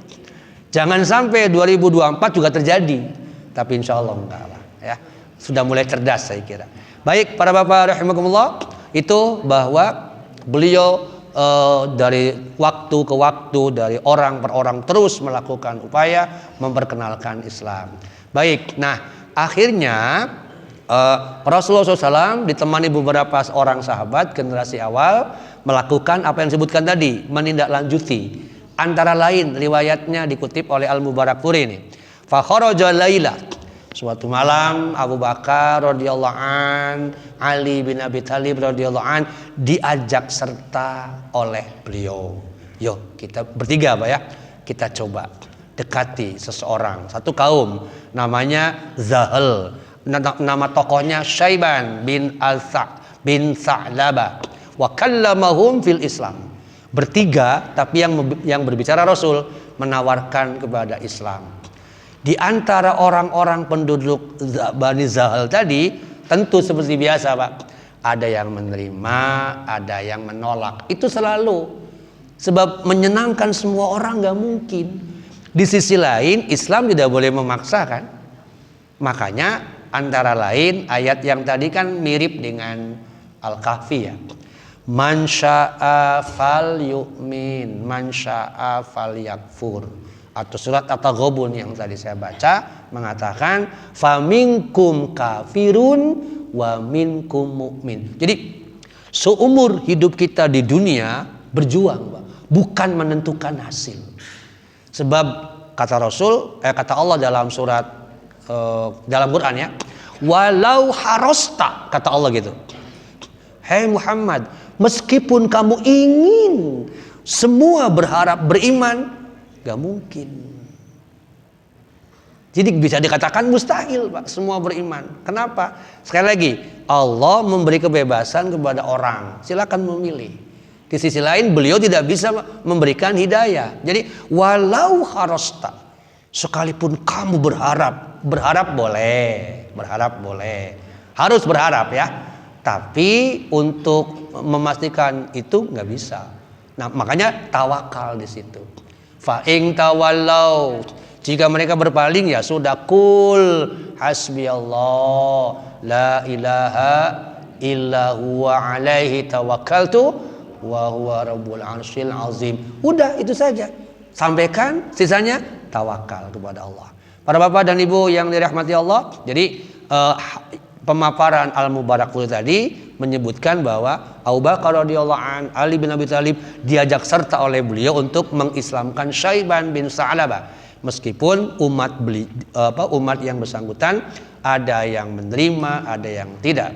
Jangan sampai 2024 juga terjadi, tapi insya Allah enggak lah ya. Sudah mulai cerdas saya kira. Baik para bapak rahimakumullah, itu bahwa beliau dari waktu ke waktu, dari orang per orang terus melakukan upaya memperkenalkan Islam. Baik, nah akhirnya Rasulullah SAW ditemani beberapa orang sahabat generasi awal melakukan apa yang disebutkan tadi, menindaklanjuti. Antara lain riwayatnya dikutip oleh Al-Mubarakfuri ini. Fa kharaja laila. Suatu malam Abu Bakar radhiyallahu an, Ali bin Abi Thalib radhiyallahu an diajak serta oleh beliau. Yuk kita bertiga, Pak ya. Kita coba dekati seseorang, satu kaum namanya Zahal. Nama tokohnya Syaiban bin Al-Sa' bin Sa'labah. Wa kallamahum fil Islam. Bertiga, tapi yang berbicara Rasul menawarkan kepada Islam. Di antara orang-orang penduduk Bani Zahal tadi, tentu seperti biasa, Pak. Ada yang menerima, ada yang menolak. Itu selalu. Sebab menyenangkan semua orang gak mungkin. Di sisi lain, Islam tidak boleh memaksakan. Makanya antara lain ayat yang tadi kan mirip dengan Al-Kahfi ya. Man syaa fal yu'min, man syaa fal yakfur. Atau surat At-Taghabun yang tadi saya baca mengatakan faminkum kafirun wa minkum mu'min. Jadi seumur hidup kita di dunia berjuang, Pak, bukan menentukan hasil. Sebab kata Rasul, kata Allah dalam surat dalam Quran ya, walau harosta, kata Allah gitu. Hei Muhammad, meskipun kamu ingin semua berharap beriman, gak mungkin. Jadi bisa dikatakan mustahil, Pak, semua beriman. Kenapa? Sekali lagi, Allah memberi kebebasan kepada orang, silakan memilih. Di sisi lain beliau tidak bisa memberikan hidayah. Jadi walau harasta, sekalipun kamu berharap boleh, harus berharap ya. Tapi untuk memastikan itu nggak bisa. Nah, makanya tawakal di situ. Fa in tawallau, jika mereka berpaling ya sudah, kul hasbiyallah la ilaha illa huwa alaihi tawakkaltu wa huwa rabbul arsyil azim. Udah itu saja. Sampaikan, sisanya tawakal kepada Allah. Para bapak dan ibu yang dirahmati Allah, jadi pemaparan Al-Mubarakfuri tadi menyebutkan bahwa Abu Bakar radhiyallahu an, Ali bin Abi Thalib diajak serta oleh beliau untuk mengislamkan Syaiban bin Sa'labah. Meskipun umat yang bersangkutan ada yang menerima, ada yang tidak.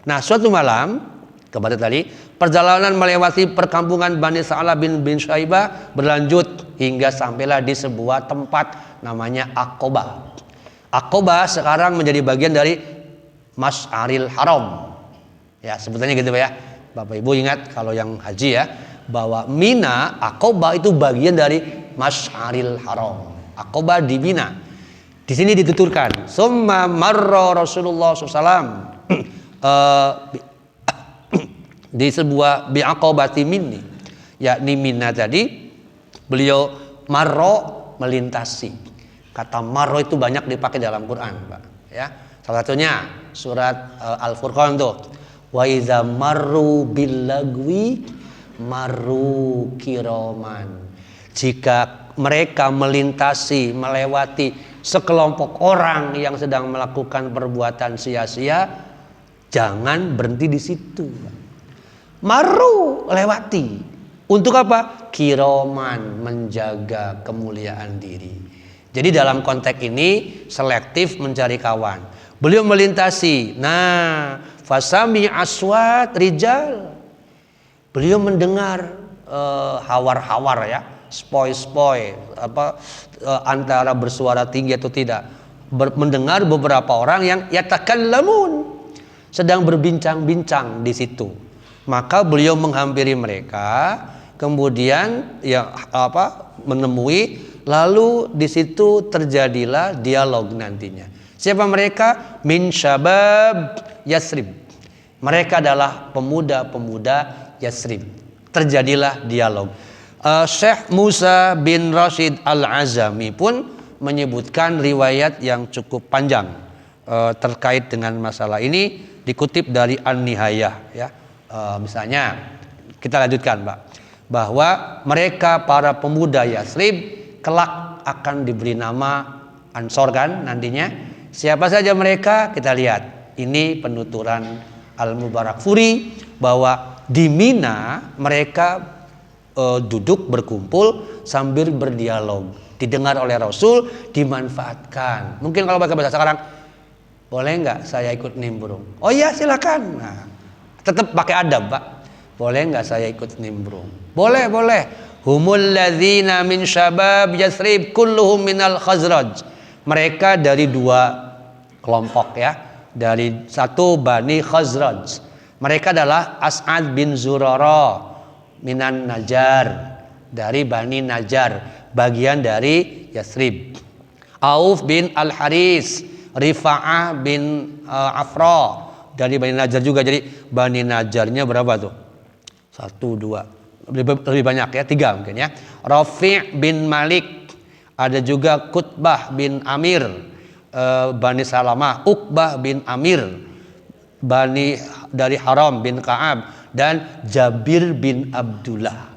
Nah, suatu malam kepada tadi perjalanan melewati perkampungan Bani Sa'labah bin Syaibah berlanjut hingga sampailah di sebuah tempat namanya Aqobah. Aqobah sekarang menjadi bagian dari Masy'aril Haram. Ya, sebutannya gitu ya. Bapak Ibu ingat kalau yang haji ya, bahwa Mina, Aqobah itu bagian dari Masy'aril Haram. Aqobah di Mina. Di sini dituturkan, summa marra Rasulullah SAW di sebuah bi'aqobati minni, yakni Mina tadi, beliau marro, melintasi. Kata marro itu banyak dipakai dalam Quran, Pak. Ya, salah satunya surat Al-Furqan tuh, wa iza marru bil lagwi marru kiraman. Jika mereka melintasi, melewati sekelompok orang yang sedang melakukan perbuatan sia-sia, jangan berhenti di situ. Maru, lewati. Untuk apa? Kiroman, menjaga kemuliaan diri. Jadi dalam konteks ini selektif mencari kawan. Beliau melintasi. Nah, fasami aswat rijal. Beliau mendengar hawar-hawar ya, spoi-spoi, antara bersuara tinggi atau tidak. Mendengar beberapa orang yang yatakallamun, sedang berbincang-bincang di situ. Maka beliau menghampiri mereka, kemudian menemui, lalu di situ terjadilah dialog nantinya. Siapa mereka? Min syabab Yasrib. Mereka adalah pemuda-pemuda Yasrib. Terjadilah dialog. Syekh Musa bin Rashid Al-Azami pun menyebutkan riwayat yang cukup panjang terkait dengan masalah ini, dikutip dari An-Nihayah ya. Misalnya kita lanjutkan, Pak, bahwa mereka para pemuda Yasrib kelak akan diberi nama Ansor kan nantinya. Siapa saja mereka? Kita lihat. Ini penuturan Al-Mubarakfuri bahwa di Mina mereka duduk berkumpul sambil berdialog, didengar oleh Rasul, dimanfaatkan. Mungkin kalau bahasa sekarang, boleh nggak saya ikut nimbrung? Oh iya silakan. Nah, tetap pakai adab, Pak. Boleh nggak saya ikut nimbrung? Boleh, boleh. Humul ladzina min syabab Yasrib kulluhum minal Khazraj. Mereka dari dua kelompok ya. Dari satu Bani Khazraj. Mereka adalah As'ad bin Zurara minan Najjar, dari Bani Najjar, bagian dari Yasrib. Auf bin Al-Haris, Rifa'ah bin Afra, dari Bani Najjar juga. Jadi Bani Najjarnya berapa tuh? 1, 2, lebih banyak ya, 3 mungkin ya. Rafi' bin Malik, ada juga Qutbah bin Amir, Bani Salamah, Uqbah bin Amir, Bani dari Haram bin Ka'ab, dan Jabir bin Abdullah.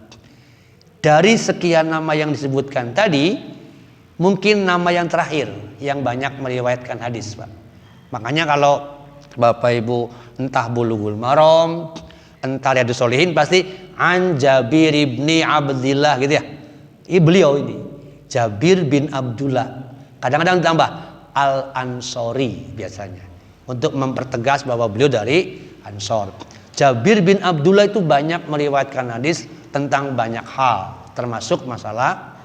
Dari sekian nama yang disebutkan tadi, mungkin nama yang terakhir yang banyak meriwayatkan hadis, Pak. Makanya kalau Bapak Ibu entah Bulughul Maram, entah Riyadhus Shalihin, pasti an Jabir ibni Abdillah gitu ya. Ini beliau ini Jabir bin Abdullah. Kadang-kadang tambah Al-Ansori biasanya, untuk mempertegas bahwa beliau dari Ansor. Jabir bin Abdullah itu banyak meriwayatkan hadis tentang banyak hal, termasuk masalah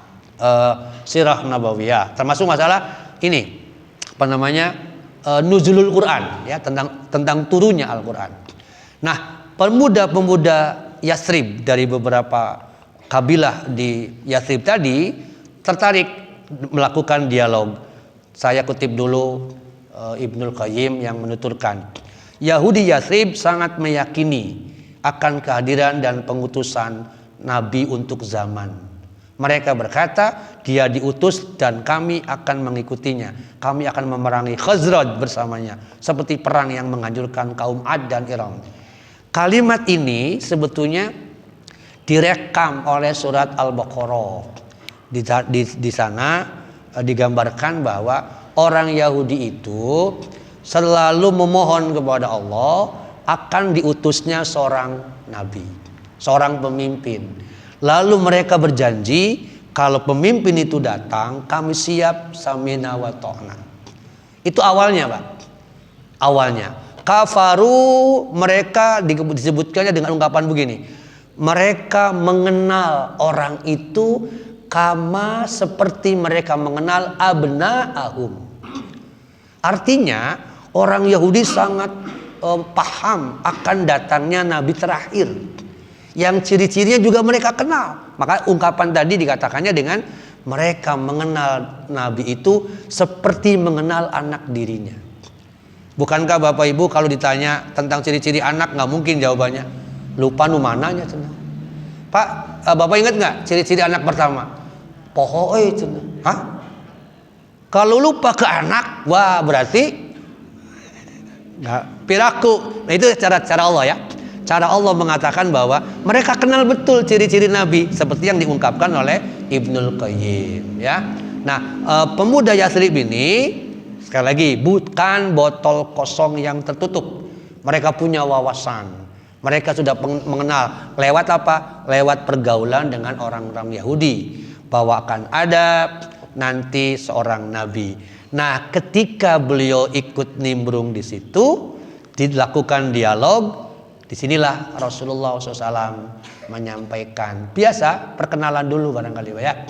sirah nabawiyah, termasuk masalah ini nuzulul Quran, ya, tentang turunnya Al-Quran. Nah, pemuda-pemuda Yathrib dari beberapa kabilah di Yathrib tadi tertarik melakukan dialog. Saya kutip dulu Ibnul Qayyim yang menuturkan, Yahudi Yathrib sangat meyakini akan kehadiran dan pengutusan Nabi untuk zaman. Mereka berkata, dia diutus dan kami akan mengikutinya. Kami akan memerangi Khazraj bersamanya, seperti perang yang menghancurkan kaum Ad dan Iram. Kalimat ini sebetulnya direkam oleh surat Al-Baqarah. Di sana digambarkan bahwa orang Yahudi itu selalu memohon kepada Allah akan diutusnya seorang nabi, seorang pemimpin. Lalu mereka berjanji, kalau pemimpin itu datang, kami siap samina wa ta'na. Itu awalnya, Pak. Awalnya. Kafaru, mereka disebutkannya dengan ungkapan begini. Mereka mengenal orang itu kama seperti mereka mengenal abna'ahum. Artinya, orang Yahudi sangat paham akan datangnya nabi terakhir. Yang ciri-cirinya juga mereka kenal. Maka ungkapan tadi dikatakannya dengan mereka mengenal Nabi itu seperti mengenal anak dirinya. Bukankah Bapak Ibu kalau ditanya tentang ciri-ciri anak nggak mungkin jawabannya lupa nu mananya cenah. Pak, Bapak ingat nggak ciri-ciri anak pertama? Pohoe cenah. Hah? Kalau lupa ke anak, wah berarti nggak piraku. Nah itu cara Allah ya. Cara Allah mengatakan bahwa mereka kenal betul ciri-ciri Nabi seperti yang diungkapkan oleh Ibnul Qayyim, ya. Nah, pemuda Yathrib ini sekali lagi bukan botol kosong yang tertutup. Mereka punya wawasan. Mereka sudah mengenal lewat apa? Lewat pergaulan dengan orang-orang Yahudi bahwa akan ada nanti seorang nabi. Nah, ketika beliau ikut nimbrung di situ, dilakukan dialog. Disinilah Rasulullah SAW menyampaikan, biasa perkenalan dulu barangkali ya.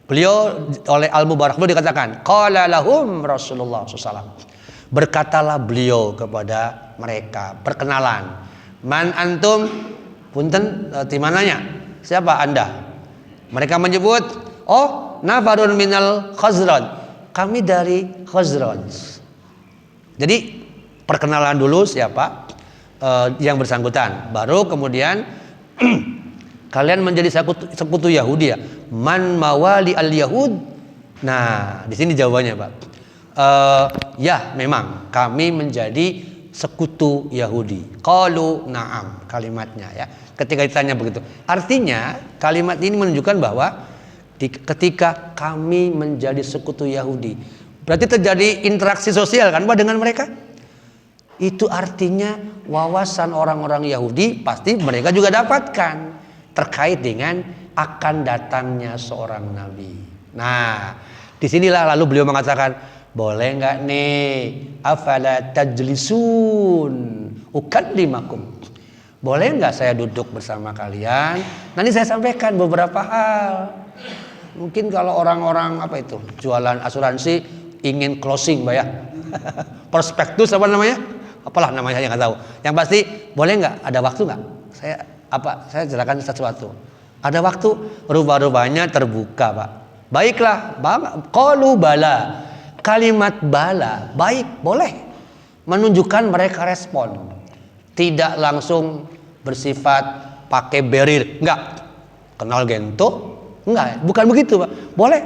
Beliau oleh Al-Mubarak beliau dikatakan, qala lahum Rasulullah SAW. Berkatalah beliau kepada mereka, perkenalan. Man antum, punten timananya, siapa anda? Mereka menyebut, oh nafarun minal Khazraj, kami dari Khazraj. Jadi perkenalan dulu siapa? Yang bersangkutan, baru kemudian kalian menjadi sekutu Yahudi ya. Man mawali al Yahud. Nah, di sini jawabannya, Pak. Ya, memang kami menjadi sekutu Yahudi. Qalu na'am, kalimatnya ya. Ketika ditanya begitu, artinya kalimat ini menunjukkan bahwa ketika kami menjadi sekutu Yahudi, berarti terjadi interaksi sosial kan Pak dengan mereka? Itu artinya wawasan orang-orang Yahudi pasti mereka juga dapatkan terkait dengan akan datangnya seorang nabi. Nah, disinilah lalu beliau mengatakan, boleh nggak nih, afala tajlisun ukallimakum. Boleh nggak saya duduk bersama kalian? Nanti saya sampaikan beberapa hal. Mungkin kalau orang-orang apa itu jualan asuransi ingin closing, Mbak ya, prospektus apa namanya? Apalah namanya saya nggak tahu. Yang pasti boleh nggak ada waktu nggak? Saya jelaskan sesuatu. Ada waktu, rubah-rubahnya terbuka, Pak. Baiklah, qalu bala. Kalimat bala, baik, boleh. Menunjukkan mereka respon. Tidak langsung bersifat pakai berir, enggak. Kenal gento? Enggak, bukan begitu, Pak. Boleh.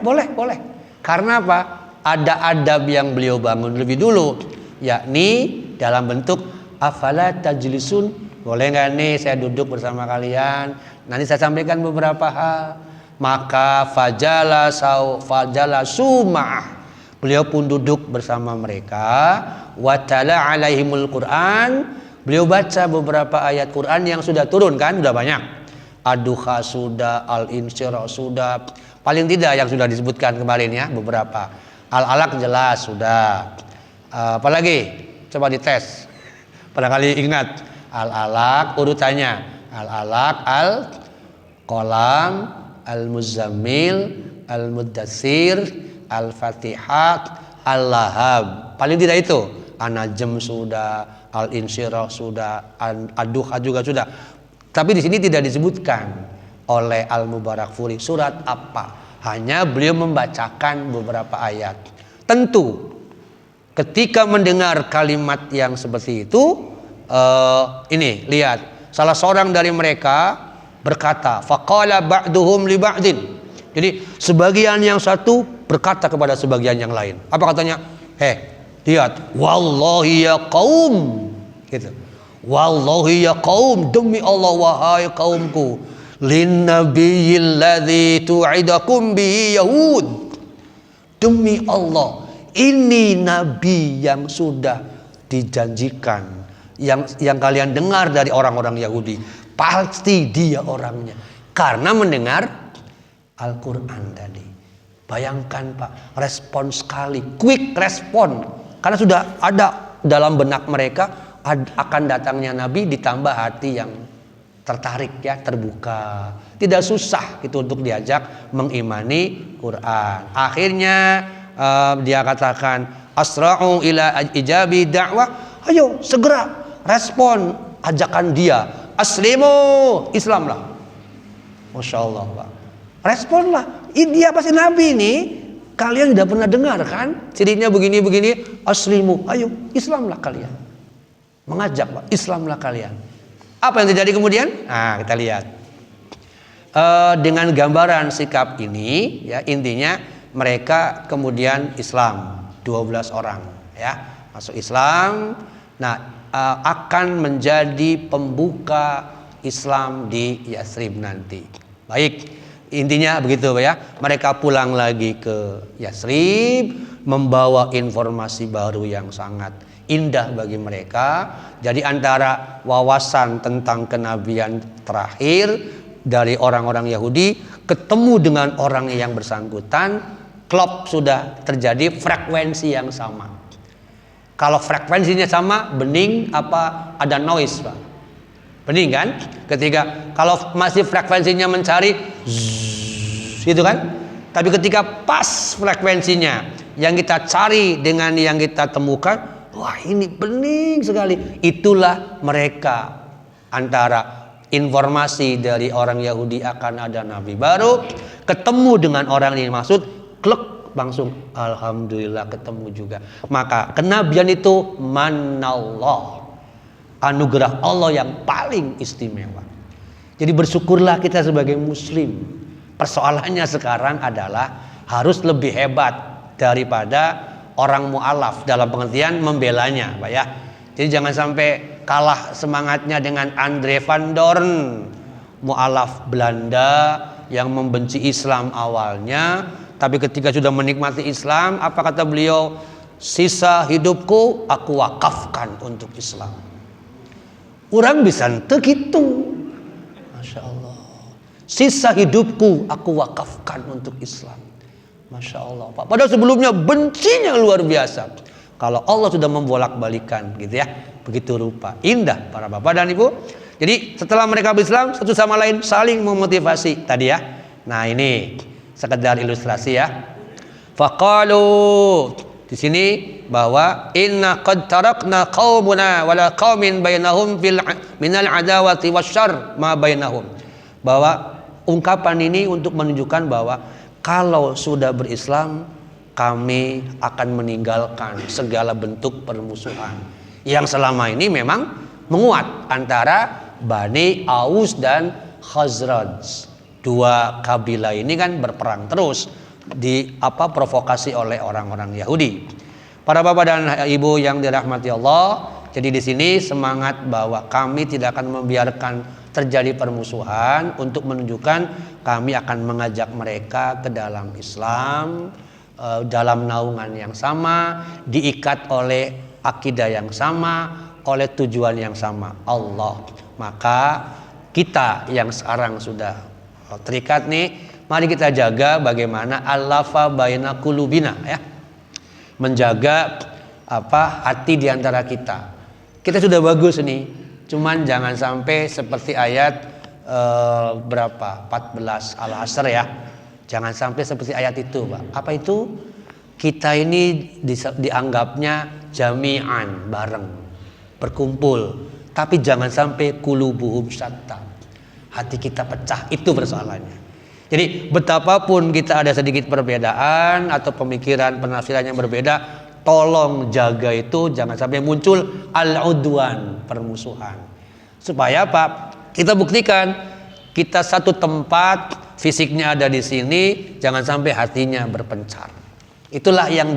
Karena apa? Ada adab yang beliau bangun lebih dulu, yakni dalam bentuk afala tajlisun, boleh nggak nih saya duduk bersama kalian, nanti saya sampaikan beberapa hal. Maka fajala sumah, beliau pun duduk bersama mereka. Watala alaihimul Quran, beliau baca beberapa ayat Quran yang sudah turun kan, sudah banyak. Ad-Duha sudah, Al-Insyirah sudah, paling tidak yang sudah disebutkan kemarin ya beberapa. Al-Alaq jelas sudah. Apalagi? Coba dites. Barangkali ingat Al-Alaq urutannya. Al-Alaq, Al-Qalam, Al-Muzammil, Al-Muddatsir, Al-Fatihah, Al-Lahab. Paling tidak itu. An-Najm sudah, Al-Insyirah sudah, Ad-Duha juga sudah. Tapi di sini tidak disebutkan oleh Al-Mubarakfuri surat apa. Hanya beliau membacakan beberapa ayat. Tentu ketika mendengar kalimat yang seperti itu, ini lihat, salah seorang dari mereka berkata, faqala ba'duhum li ba'din. Jadi sebagian yang satu berkata kepada sebagian yang lain. Apa katanya? Lihat, wallahi ya qaum, gitu. Wallahi ya qaum, demi Allah wahai kaumku, lin nabiyil ladzi tu'idakum bihi yahud. Demi Allah, ini nabi yang sudah dijanjikan, yang kalian dengar dari orang-orang Yahudi, pasti dia orangnya. Karena mendengar Al-Quran tadi. Bayangkan Pak, respon sekali, quick respon. Karena sudah ada dalam benak mereka akan datangnya Nabi, ditambah hati yang tertarik ya, terbuka. Tidak susah itu untuk diajak mengimani Quran. Akhirnya dia katakan, asra'u ila ijabi da'wah. Ayo segera respon ajakan dia. Aslimu, Islamlah. Masya Allah Pak. Responlah. Dia pasti Nabi ini. Kalian sudah pernah dengar kan? Cirinya begini-begini. Aslimu, ayo Islamlah kalian. Mengajak Pak, Islamlah kalian. Apa yang terjadi kemudian? Nah, kita lihat. Dengan gambaran sikap ini, ya intinya mereka kemudian Islam 12 orang, ya masuk Islam. Nah, akan menjadi pembuka Islam di Yathrib nanti. Baik. Intinya begitu ya. Mereka pulang lagi ke Yathrib membawa informasi baru yang sangat indah bagi mereka. Jadi antara wawasan tentang kenabian terakhir dari orang-orang Yahudi ketemu dengan orang yang bersangkutan, klop sudah terjadi frekuensi yang sama. Kalau frekuensinya sama, bening apa ada noise Pak? Bening kan? Ketika kalau masih frekuensinya mencari gitu kan? Tapi ketika pas frekuensinya yang kita cari dengan yang kita temukan, wah ini bening sekali. Itulah mereka, antara informasi dari orang Yahudi akan ada nabi baru, ketemu dengan orang yang maksud, klek langsung alhamdulillah ketemu juga. Maka kenabian itu manallah, anugerah Allah yang paling istimewa. Jadi bersyukurlah kita sebagai muslim. Persoalannya sekarang adalah harus lebih hebat daripada orang mu'alaf dalam pengertian membelanya Pak ya. Jadi jangan sampai kalah semangatnya dengan Andre van Doorn, mu'alaf Belanda yang membenci Islam awalnya, tapi ketika sudah menikmati Islam, apa kata beliau? Sisa hidupku aku wakafkan untuk Islam. Orang bisa ente gitu. Masya Allah. Sisa hidupku aku wakafkan untuk Islam. Masya Allah Pak. Padahal sebelumnya bencinya luar biasa. Kalau Allah sudah membolak-balikan gitu ya, begitu rupa. Indah para bapak dan ibu. Jadi setelah mereka berislam, satu sama lain saling memotivasi tadi ya. Nah ini sekedar ilustrasi ya. Faqalu, di sini bahwa inna qad tarakna qaumuna wala qaumin bainahum fil minal adawati wasyarr ma bainahum. Bahwa ungkapan ini untuk menunjukkan bahwa kalau sudah berislam, kami akan meninggalkan segala bentuk permusuhan yang selama ini memang menguat antara Bani Aus dan Khazraj. Dua kabilah ini kan berperang terus, provokasi oleh orang-orang Yahudi. Para bapak dan ibu yang dirahmati Allah, jadi di sini semangat bahwa kami tidak akan membiarkan terjadi permusuhan untuk menunjukkan kami akan mengajak mereka ke dalam Islam, dalam naungan yang sama, diikat oleh akidah yang sama, oleh tujuan yang sama, Allah. Maka kita yang sekarang sudah terikat nih, mari kita jaga bagaimana allafa baina qulubina ya. Menjaga hati di antara kita. Kita sudah bagus nih, cuman jangan sampai seperti ayat 14 Al-Asr ya. Jangan sampai seperti ayat itu, Pak. Apa itu? kita ini dianggapnya jami'an, bareng, berkumpul. Tapi jangan sampai qulubuhum syatta, hati kita pecah, itu persoalannya. Jadi betapapun kita ada sedikit perbedaan atau pemikiran, penafsiran yang berbeda, tolong jaga itu, jangan sampai muncul al-udwan, permusuhan. Supaya apa? Kita buktikan kita satu tempat, fisiknya ada di sini, jangan sampai hatinya berpencar. Itulah yang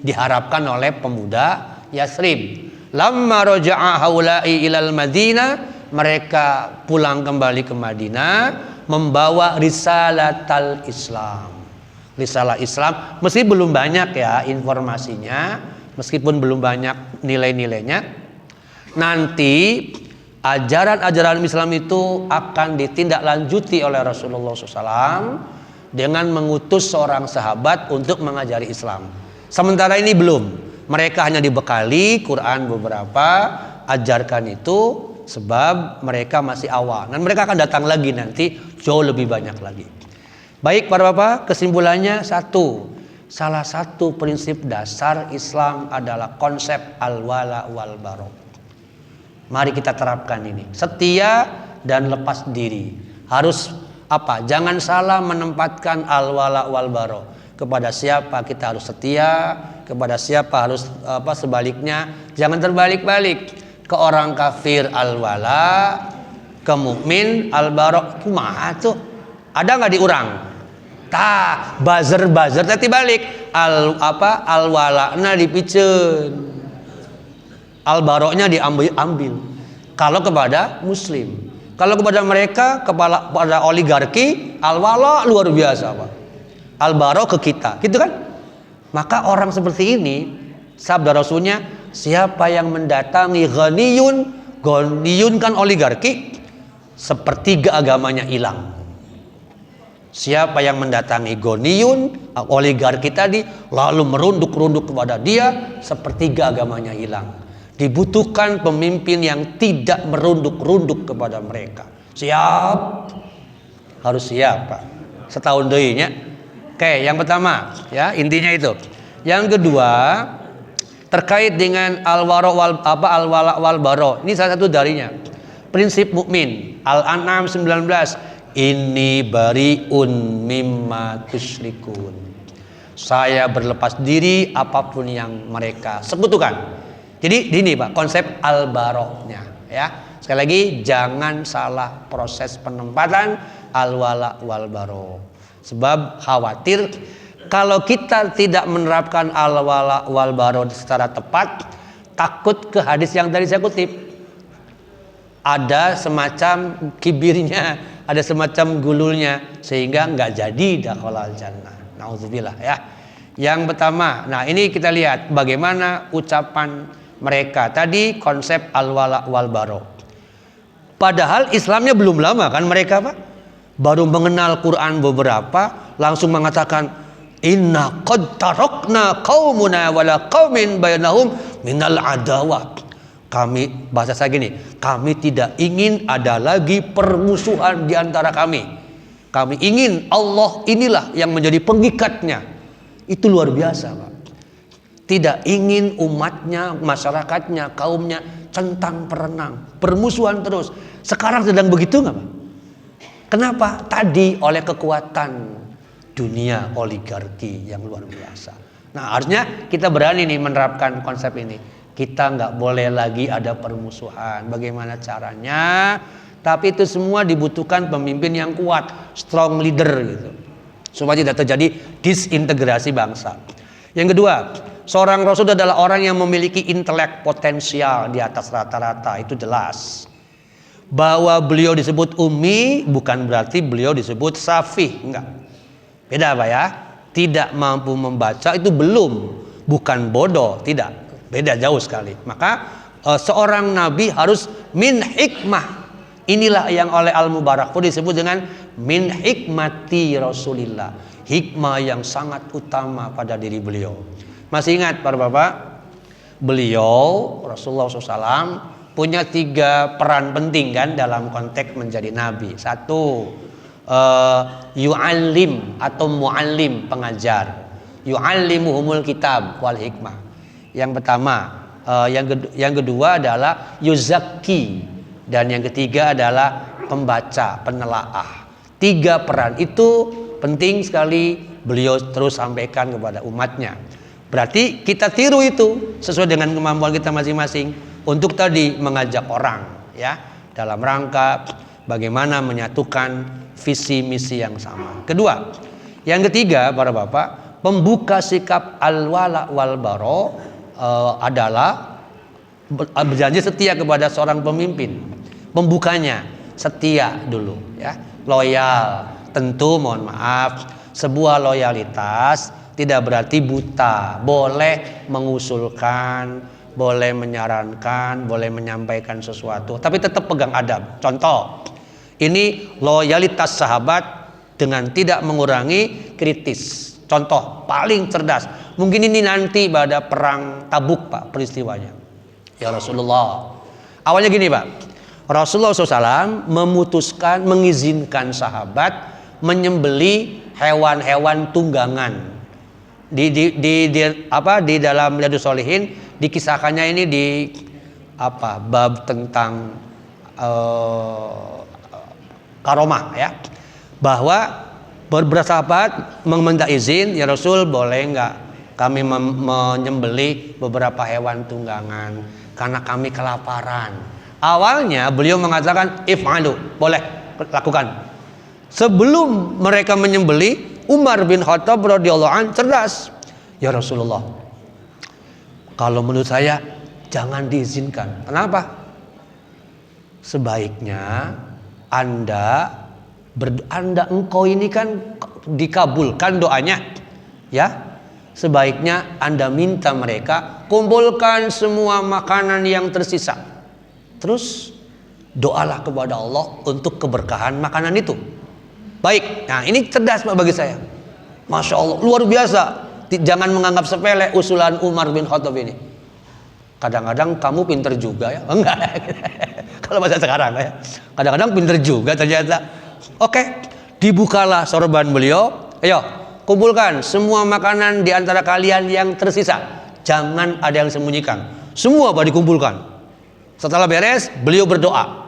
diharapkan oleh pemuda Yasrib. Lamma raja'a haula'i ilal Madinah, mereka pulang kembali ke Madinah membawa risalatal Islam. Risalah Islam, meski belum banyak ya informasinya, meskipun belum banyak nilai-nilainya, nanti ajaran-ajaran Islam itu akan ditindaklanjuti oleh Rasulullah SAW dengan mengutus seorang sahabat untuk mengajari Islam. Sementara ini belum. Mereka hanya dibekali Quran beberapa, ajarkan itu, sebab mereka masih awal. Dan mereka akan datang lagi nanti jauh lebih banyak lagi. Baik para bapak, kesimpulannya satu. Salah satu prinsip dasar Islam adalah konsep al-wala wal bara. Mari kita terapkan ini. Setia dan lepas diri. Harus apa? Jangan salah menempatkan al-wala wal bara. Kepada siapa kita harus setia, kepada siapa harus sebaliknya. Jangan terbalik-balik. Ke orang kafir al-wala, ke mukmin al-bara. Kumaha tuh? Ada nggak diurang? Buzzer tadi balik. Al-wala na dipiceun, al-baroknya diambil. Kalau kepada muslim, kalau kepada mereka, kepada oligarki, al-wala luar biasa Pak. Al-barok ke kita, gitu kan? Maka orang seperti ini, sabda Rasulnya, siapa yang mendatangi ghaniyun kan oligarki, sepertiga agamanya hilang. Siapa yang mendatangi ghaniyun, oligarki tadi, lalu merunduk-runduk kepada dia, sepertiga agamanya hilang. Dibutuhkan pemimpin yang tidak merunduk-runduk kepada mereka. Siap? Harus siap Pak. Setahun deui. Oke, yang pertama ya, intinya itu. Yang kedua, terkait dengan al-wala wal bara. Ini salah satu darinya. Prinsip mukmin. Al-An'am 19. Inni bariun mimma tusyrikun. Saya berlepas diri apapun yang mereka sekutukan. Jadi ini Pak, konsep al-baroknya ya. Sekali lagi, jangan salah proses penempatan al-wala wal bara. Sebab khawatir kalau kita tidak menerapkan al-wala wal bara secara tepat, takut ke hadis yang tadi saya kutip. Ada semacam kibirnya, ada semacam gululnya, sehingga nggak jadi dakhalal jannah. Nauzubillah ya. Yang pertama, nah ini kita lihat bagaimana ucapan mereka tadi, konsep al-wala wal bara. Padahal Islamnya belum lama kan mereka Pak. Baru mengenal Quran beberapa, langsung mengatakan inna qad tarakna qaumuna wala qaumin bainahum minal adawah. Kami, bahasa saya gini, kami tidak ingin ada lagi permusuhan di antara kami. Kami ingin Allah inilah yang menjadi pengikatnya. Itu luar biasa Pak. Tidak ingin umatnya, masyarakatnya, kaumnya centang perenang, permusuhan terus. Sekarang sedang begitu nggak Pak? Kenapa? Tadi oleh kekuatan dunia oligarki yang luar biasa. Nah harusnya kita berani nih menerapkan konsep ini. Kita nggak boleh lagi ada permusuhan. Bagaimana caranya? Tapi itu semua dibutuhkan pemimpin yang kuat, strong leader gitu, supaya tidak terjadi disintegrasi bangsa. Yang kedua, seorang rasul adalah orang yang memiliki intelek potensial di atas rata-rata, itu jelas. Bahwa beliau disebut ummi bukan berarti beliau disebut safih, enggak. Beda Pak ya. Tidak mampu membaca itu belum, bukan bodoh, tidak. Beda jauh sekali. Maka seorang nabi harus min hikmah. Inilah yang oleh Al-Mubarakfur disebut dengan min hikmati Rasulillah. Hikmah yang sangat utama pada diri beliau. Masih ingat para bapak? Beliau Rasulullah SAW punya 3 peran penting kan dalam konteks menjadi nabi. Satu, yu'allim atau mu'allim, pengajar. yu'allimuhumul kitab wal hikmah. Yang pertama, yang kedua adalah yuzakki, dan yang ketiga adalah pembaca, penelaah. 3 peran itu penting sekali beliau terus sampaikan kepada umatnya. Berarti kita tiru itu sesuai dengan kemampuan kita masing-masing untuk tadi mengajak orang, ya, dalam rangka bagaimana menyatukan visi misi yang sama. Kedua, yang ketiga para bapak, pembuka sikap al-wala wal baro adalah berjanji setia kepada seorang pemimpin. Pembukanya setia dulu, ya, loyal. Tentu mohon maaf, sebuah loyalitas tidak berarti buta. Boleh mengusulkan, boleh menyarankan, boleh menyampaikan sesuatu, tapi tetap pegang adab. Contoh, ini loyalitas sahabat dengan tidak mengurangi kritis. Contoh paling cerdas, mungkin ini nanti pada perang Tabuk Pak peristiwanya. Ya Rasulullah, awalnya gini Pak, Rasulullah SAW memutuskan, mengizinkan sahabat menyembeli hewan-hewan tunggangan. Di dalam Riyadhus Shalihin dikisahkannya ini di bab tentang karomah, ya, bahwa beberapa sahabat meminta izin, ya Rasul boleh nggak kami menyembeli beberapa hewan tunggangan karena kami kelaparan. Awalnya beliau mengatakan if'alu, boleh lakukan. Sebelum mereka menyembeli, Umar bin Khattab radhiyallahu anhu cerdas. Ya Rasulullah, kalau menurut saya jangan diizinkan. Kenapa? Sebaiknya engkau ini kan dikabulkan doanya, ya. Sebaiknya Anda minta mereka kumpulkan semua makanan yang tersisa. Terus doalah kepada Allah untuk keberkahan makanan itu. Baik, nah ini cerdas Pak bagi saya. Masya Allah, luar biasa. Jangan menganggap sepele usulan Umar bin Khattab ini. Kadang-kadang kamu pinter juga ya. Enggak. Kalau bahasa sekarang ya. Kadang-kadang pinter juga ternyata. Oke, dibukalah sorban beliau. Ayo, kumpulkan semua makanan di antara kalian yang tersisa. Jangan ada yang sembunyikan. Semua Pak dikumpulkan. Setelah beres, beliau berdoa.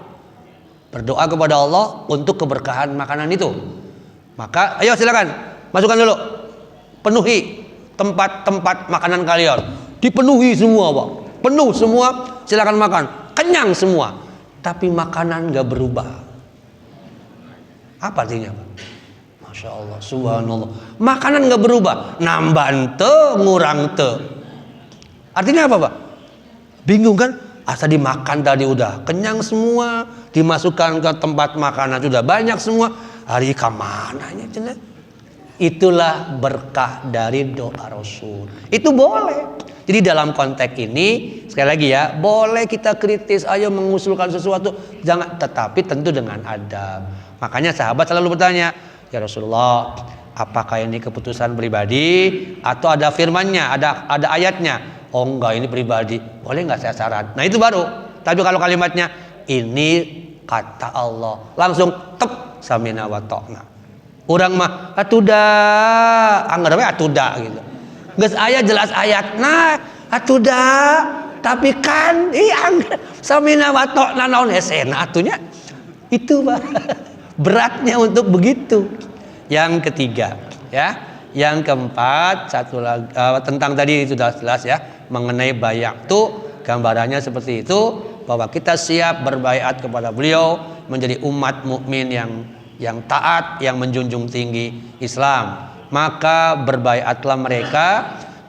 Berdoa kepada Allah untuk keberkahan makanan itu. Maka ayo silakan masukkan dulu, penuhi tempat-tempat makanan kalian. Dipenuhi semua Pak, penuh semua, silakan makan, kenyang semua. Tapi makanan gak berubah. Apa artinya Pak? Masya Allah, subhanallah, makanan gak berubah, nambah ente, ngurang ente. Artinya apa Pak? Bingung kan? Asal dimakan tadi udah kenyang semua, dimasukkan ke tempat makanan sudah banyak semua. Hari kemananya cina? Itulah berkah dari doa Rasul. Itu boleh. Jadi dalam konteks ini sekali lagi ya, boleh kita kritis, ayo mengusulkan sesuatu, jangan, tetapi tentu dengan adab. Makanya sahabat selalu bertanya, ya Rasulullah, apakah ini keputusan pribadi atau ada firmannya, ada ayatnya? Oh enggak, ini pribadi, boleh nggak saya saran? Nah itu baru. Tapi kalau kalimatnya ini kata Allah, langsung tep samina wa ta'na. Orang mah atuda, anggapnya atuda gitu. Geus aya jelas ayat, nah atuda, tapi kan samina wa ta'na naon hesena atunya. Itu Pak. Beratnya untuk begitu. Yang ketiga, ya. Yang keempat, satu lagi tentang tadi sudah jelas ya, mengenai bayat itu gambarannya seperti itu, bahwa kita siap berbaiat kepada beliau menjadi umat mukmin yang taat, yang menjunjung tinggi Islam. Maka berbaiatlah mereka.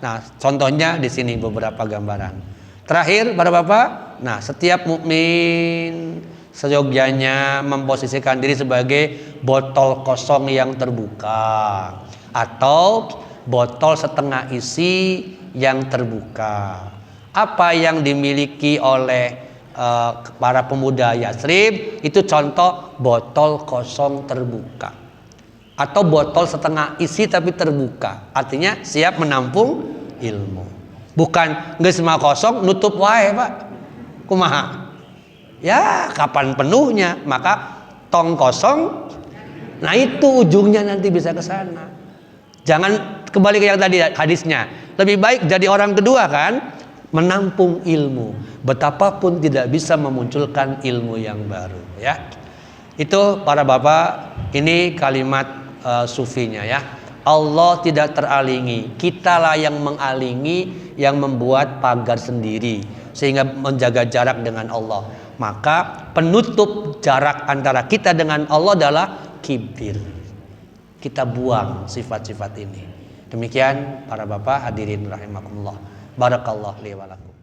Nah, contohnya di sini beberapa gambaran. Terakhir para bapak, nah setiap mukmin seyogyanya memposisikan diri sebagai botol kosong yang terbuka atau botol setengah isi yang terbuka. Apa yang dimiliki oleh para pemuda Yathrib itu contoh botol kosong terbuka, atau botol setengah isi tapi terbuka, artinya siap menampung ilmu. Bukan geus mah kosong nutup wae Pak, kumaha ya, kapan penuhnya, maka tong kosong. Nah itu ujungnya nanti bisa ke sana. Jangan kembali ke yang tadi hadisnya. Lebih baik jadi orang kedua kan, menampung ilmu. Betapapun tidak bisa memunculkan ilmu yang baru ya. Itu para bapak, ini kalimat sufinya ya. Allah tidak teralingi, kitalah yang mengalingi, yang membuat pagar sendiri sehingga menjaga jarak dengan Allah. Maka penutup jarak antara kita dengan Allah adalah kibir. Kita buang sifat-sifat ini. Demikian para bapak hadirin rahimakumullah. Barakallahu li wa lakum.